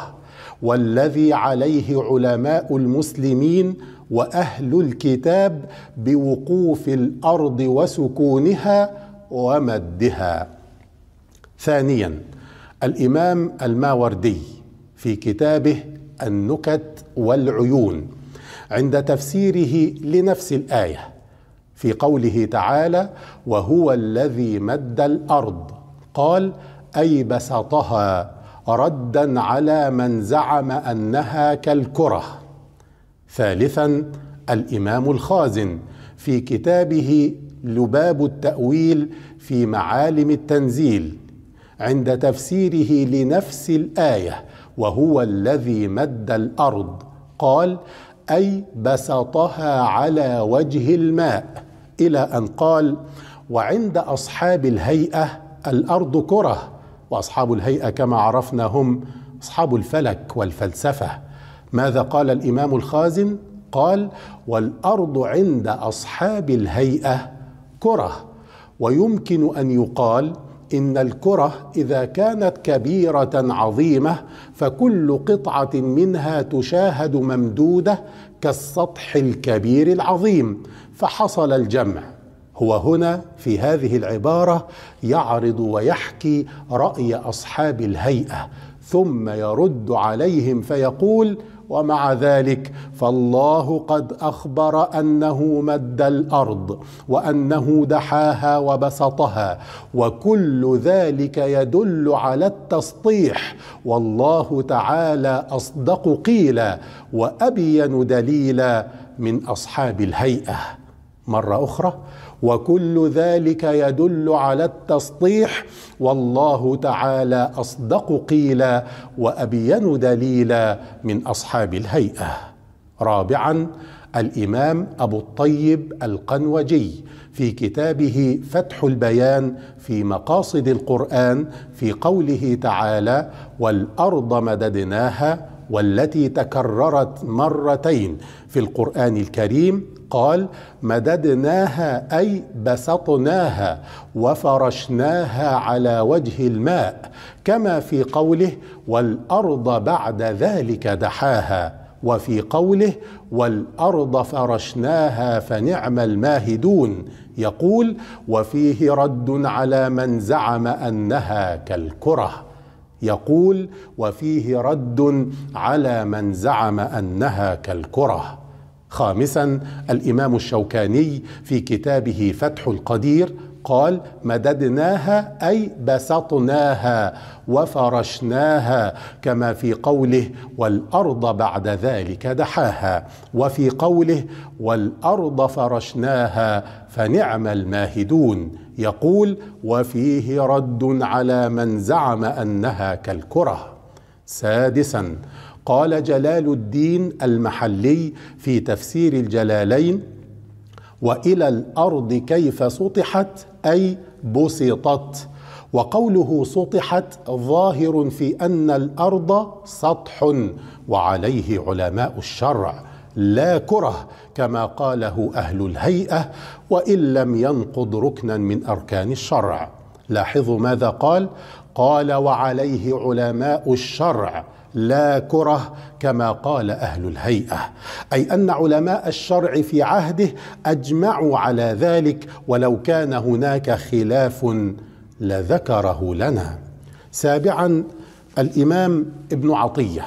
والذي عليه علماء المسلمين وأهل الكتاب بوقوف الأرض وسكونها ومدها. ثانيا، الإمام الماوردي في كتابه النكت والعيون عند تفسيره لنفس الآية في قوله تعالى: وهو الذي مد الأرض، قال: أي بسطها، ردا على من زعم أنها كالكرة. ثالثا، الإمام الخازن في كتابه لباب التأويل في معالم التنزيل عند تفسيره لنفس الآية: وهو الذي مد الأرض، قال: أي بسطها على وجه الماء، إلى أن قال: وعند أصحاب الهيئة الأرض كرة. وأصحاب الهيئة كما عرفنا هم أصحاب الفلك والفلسفة. ماذا قال الإمام الخازن؟ قال: والأرض عند أصحاب الهيئة كرة. ويمكن أن يقال إن الكرة إذا كانت كبيرة عظيمة فكل قطعة منها تشاهد ممدودة كالسطح الكبير العظيم، فحصل الجمع. هو هنا في هذه العبارة يعرض ويحكي رأي أصحاب الهيئة، ثم يرد عليهم فيقول: ومع ذلك فالله قد أخبر أنه مد الأرض وأنه دحاها وبسطها، وكل ذلك يدل على التسطيح، والله تعالى أصدق قيلا وأبين دليلا من أصحاب الهيئة. مرة أخرى: وكل ذلك يدل على التسطيح، والله تعالى أصدق قيلا وأبين دليلا من أصحاب الهيئة. رابعا، الإمام أبو الطيب القنوجي في كتابه فتح البيان في مقاصد القرآن في قوله تعالى: والأرض مددناها، والتي تكررت مرتين في القرآن الكريم، قال: مددناها أي بسطناها وفرشناها على وجه الماء، كما في قوله: والأرض بعد ذلك دحاها، وفي قوله: والأرض فرشناها فنعم الماهدون، يقول: وفيه رد على من زعم أنها كالكرة. يقول: وفيه رد على من زعم أنها كالكرة. خامسا، الإمام الشوكاني في كتابه فتح القدير قال: مددناها أي بسطناها وفرشناها، كما في قوله: والأرض بعد ذلك دحاها، وفي قوله: والأرض فرشناها فنعم الماهدون، يقول: وفيه رد على من زعم أنها كالكرة. سادسا، قال جلال الدين المحلي في تفسير الجلالين: وإلى الأرض كيف سطحت أي بسطت. وقوله سطحت ظاهر في أن الأرض سطح، وعليه علماء الشرع، لا كره كما قاله أهل الهيئة، وإن لم ينقض ركنا من أركان الشرع. لاحظوا ماذا قال: قال: وعليه علماء الشرع، لا كره كما قال أهل الهيئة، أي أن علماء الشرع في عهده أجمعوا على ذلك، ولو كان هناك خلاف لذكره لنا. سابعا، الإمام ابن عطية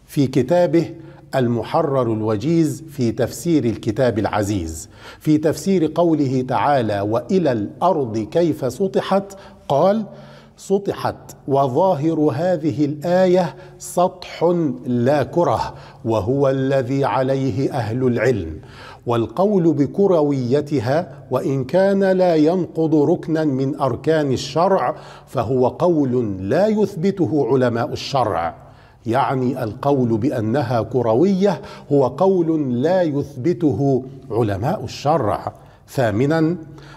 في كتابه المحرر الوجيز في تفسير الكتاب العزيز في تفسير قوله تعالى: وإلى الأرض كيف سطحت، قال: سطحت، وظاهر هذه الآية سطح لا كره، وهو الذي عليه أهل العلم. والقول بكرويتها وإن كان لا ينقض ركنا من أركان الشرع فهو قول لا يثبته علماء الشرع، يعني القول بأنها كروية هو قول لا يثبته علماء الشرع. ثامنا،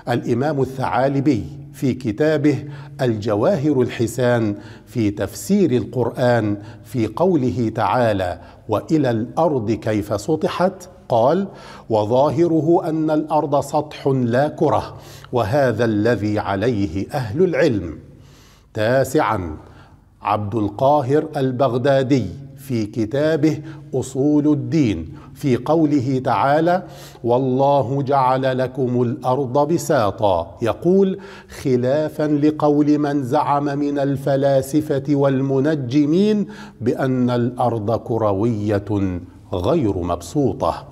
الإمام الثعالبي في كتابه الجواهر الحسان في تفسير القرآن في قوله تعالى: وإلى الأرض كيف سطحت، قال: وظاهره أن الأرض سطح لا كره، وهذا الذي عليه أهل العلم. تاسعا، عبد القاهر البغدادي في كتابه أصول الدين في قوله تعالى: والله جعل لكم الأرض بساطا، يقول خلافا لقول من زعم من الفلاسفة والمنجمين بأن الأرض كروية غير مبسوطة.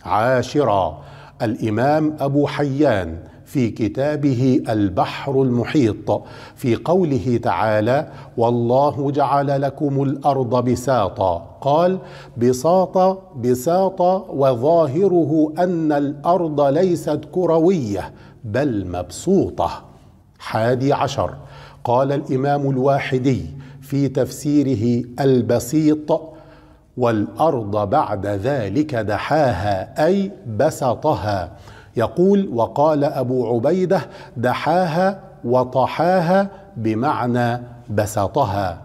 عاشرا، الإمام أبو حيان في كتابه البحر المحيط في قوله تعالى: والله جعل لكم الأرض بساطا، قال بساطة وظاهره أن الأرض ليست كروية بل مبسوطة. 11، قال الإمام الواحدي في تفسيره البسيط: والأرض بعد ذلك دحاها أي بسطها، يقول: وقال أبو عبيدة: دحاها وطحاها بمعنى بسطها.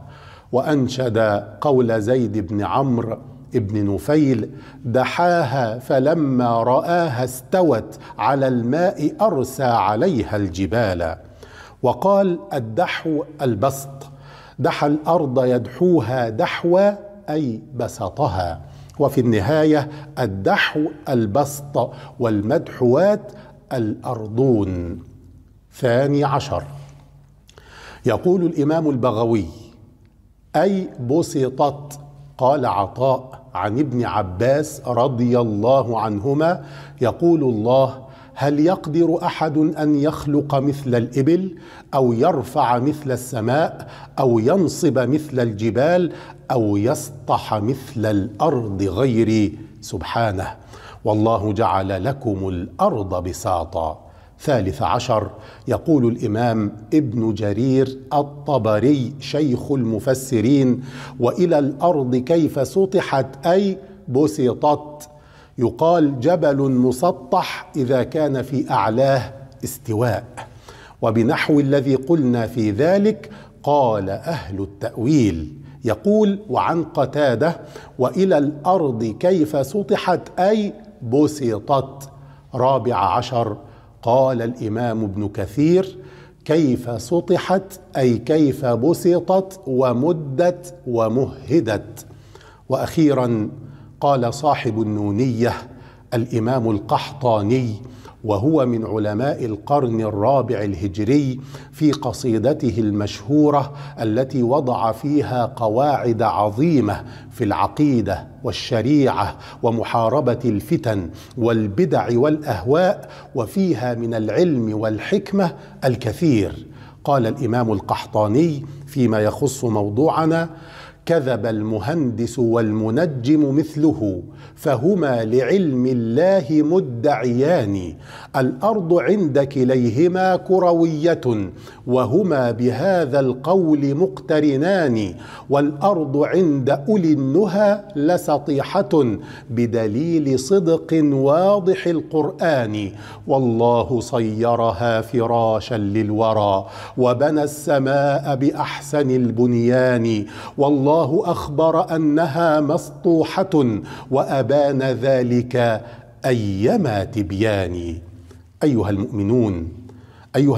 وأنشد قول زيد بن عمرو بن نفيل: دحاها فلما رآها استوت على الماء أرسى عليها الجبال. وقال: الدحو البسط، دحى الأرض يدحوها دحوا أي بسطها. وفي النهاية الدحو البسط والمدحوات الأرضون. 12، يقول الإمام البغوي: أي بسطت. قال عطاء عن ابن عباس رضي الله عنهما يقول الله: هل يقدر أحد أن يخلق مثل الإبل أو يرفع مثل السماء أو ينصب مثل الجبال أو يسطح مثل الأرض غيري؟ سبحانه. والله جعل لكم الأرض بساطا. 13، يقول الإمام ابن جرير الطبري شيخ المفسرين: وإلى الأرض كيف سطحت أي بسطت. يقال جبل مسطح إذا كان في أعلاه استواء. وبنحو الذي قلنا في ذلك قال أهل التأويل. يقول وعن قتادة: وإلى الأرض كيف سطحت أي بسطت. 14، قال الإمام ابن كثير: كيف سطحت أي كيف بسطت ومدت ومهدت. وأخيرا قال صاحب النونية الإمام القحطاني، وهو من علماء القرن الرابع الهجري، في قصيدته المشهورة التي وضع فيها قواعد عظيمة في العقيدة والشريعة ومحاربة الفتن والبدع والأهواء، وفيها من العلم والحكمة الكثير. قال الإمام القحطاني فيما يخص موضوعنا: كذب المهندس والمنجم مثله، فهما لعلم الله مدعيان. الأرض عند كليهما كروية، وهما بهذا القول مقترنان. والأرض عند أولي النهى لسطيحة، بدليل صدق واضح القرآن. والله صيرها فراشا للورى، وبنى السماء بأحسن البنيان. والله أخبر أنها مسطوحة، وأبان ذلك أيما تبيان. أيها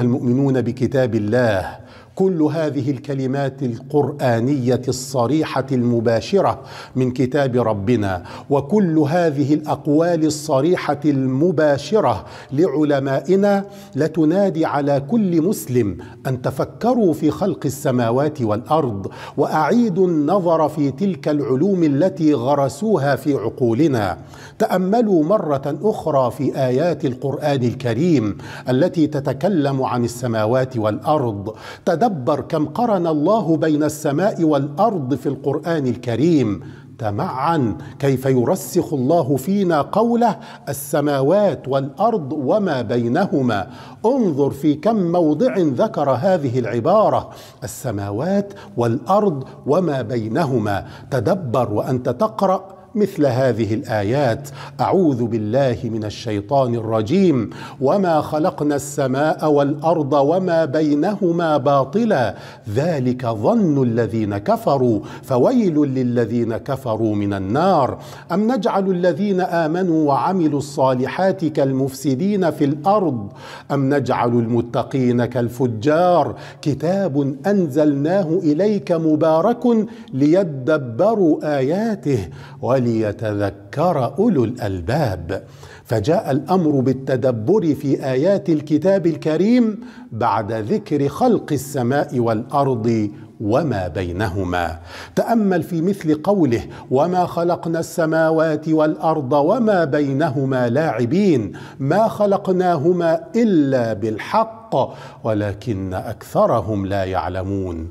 المؤمنون بكتاب الله، كل هذه الكلمات القرآنية الصريحة المباشرة من كتاب ربنا، وكل هذه الأقوال الصريحة المباشرة لعلمائنا لتنادي على كل مسلم أن تفكروا في خلق السماوات والأرض، وأعيدوا النظر في تلك العلوم التي غرسوها في عقولنا. تأملوا مرة أخرى في آيات القرآن الكريم التي تتكلم عن السماوات والأرض. تدبر كم قرن الله بين السماء والأرض في القرآن الكريم. تمعن كيف يرسخ الله فينا قوله: السماوات والأرض وما بينهما. انظر في كم موضع ذكر هذه العبارة: السماوات والأرض وما بينهما. تدبر وأنت تقرأ مثل هذه الآيات: أعوذ بالله من الشيطان الرجيم، وما خلقنا السماء والأرض وما بينهما باطلا، ذلك ظن الذين كفروا، فويل للذين كفروا من النار. أم نجعل الذين آمنوا وعملوا الصالحات كالمفسدين في الأرض، أم نجعل المتقين كالفجار. كتاب أنزلناه إليك مبارك ليدبروا آياته وليتذكر أولو الألباب. فجاء الأمر بالتدبر في آيات الكتاب الكريم بعد ذكر خلق السماء والأرض وما بينهما. تأمل في مثل قوله: وما خلقنا السماوات والأرض وما بينهما لاعبين، ما خلقناهما إلا بالحق ولكن أكثرهم لا يعلمون.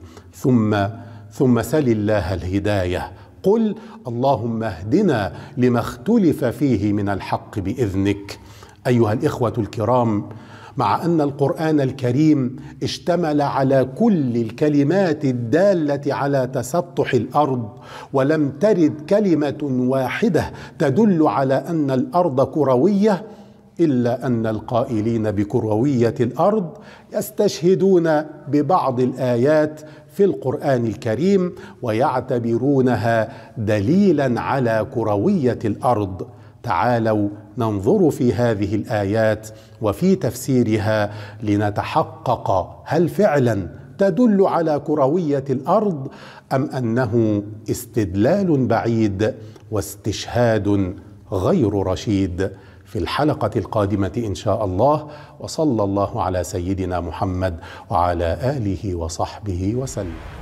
ثم سل الله الهداية، قل: اللهم اهدنا لما اختلف فيه من الحق بإذنك. أيها الإخوة الكرام، مع أن القرآن الكريم اشتمل على كل الكلمات الدالة على تسطح الأرض، ولم ترد كلمة واحدة تدل على أن الأرض كروية، إلا أن القائلين بكروية الأرض يستشهدون ببعض الآيات في القرآن الكريم ويعتبرونها دليلا على كروية الأرض. تعالوا ننظر في هذه الآيات وفي تفسيرها لنتحقق هل فعلا تدل على كروية الأرض أم أنه استدلال بعيد واستشهاد غير رشيد. في الحلقة القادمة إن شاء الله، وصلى الله على سيدنا محمد وعلى آله وصحبه وسلم.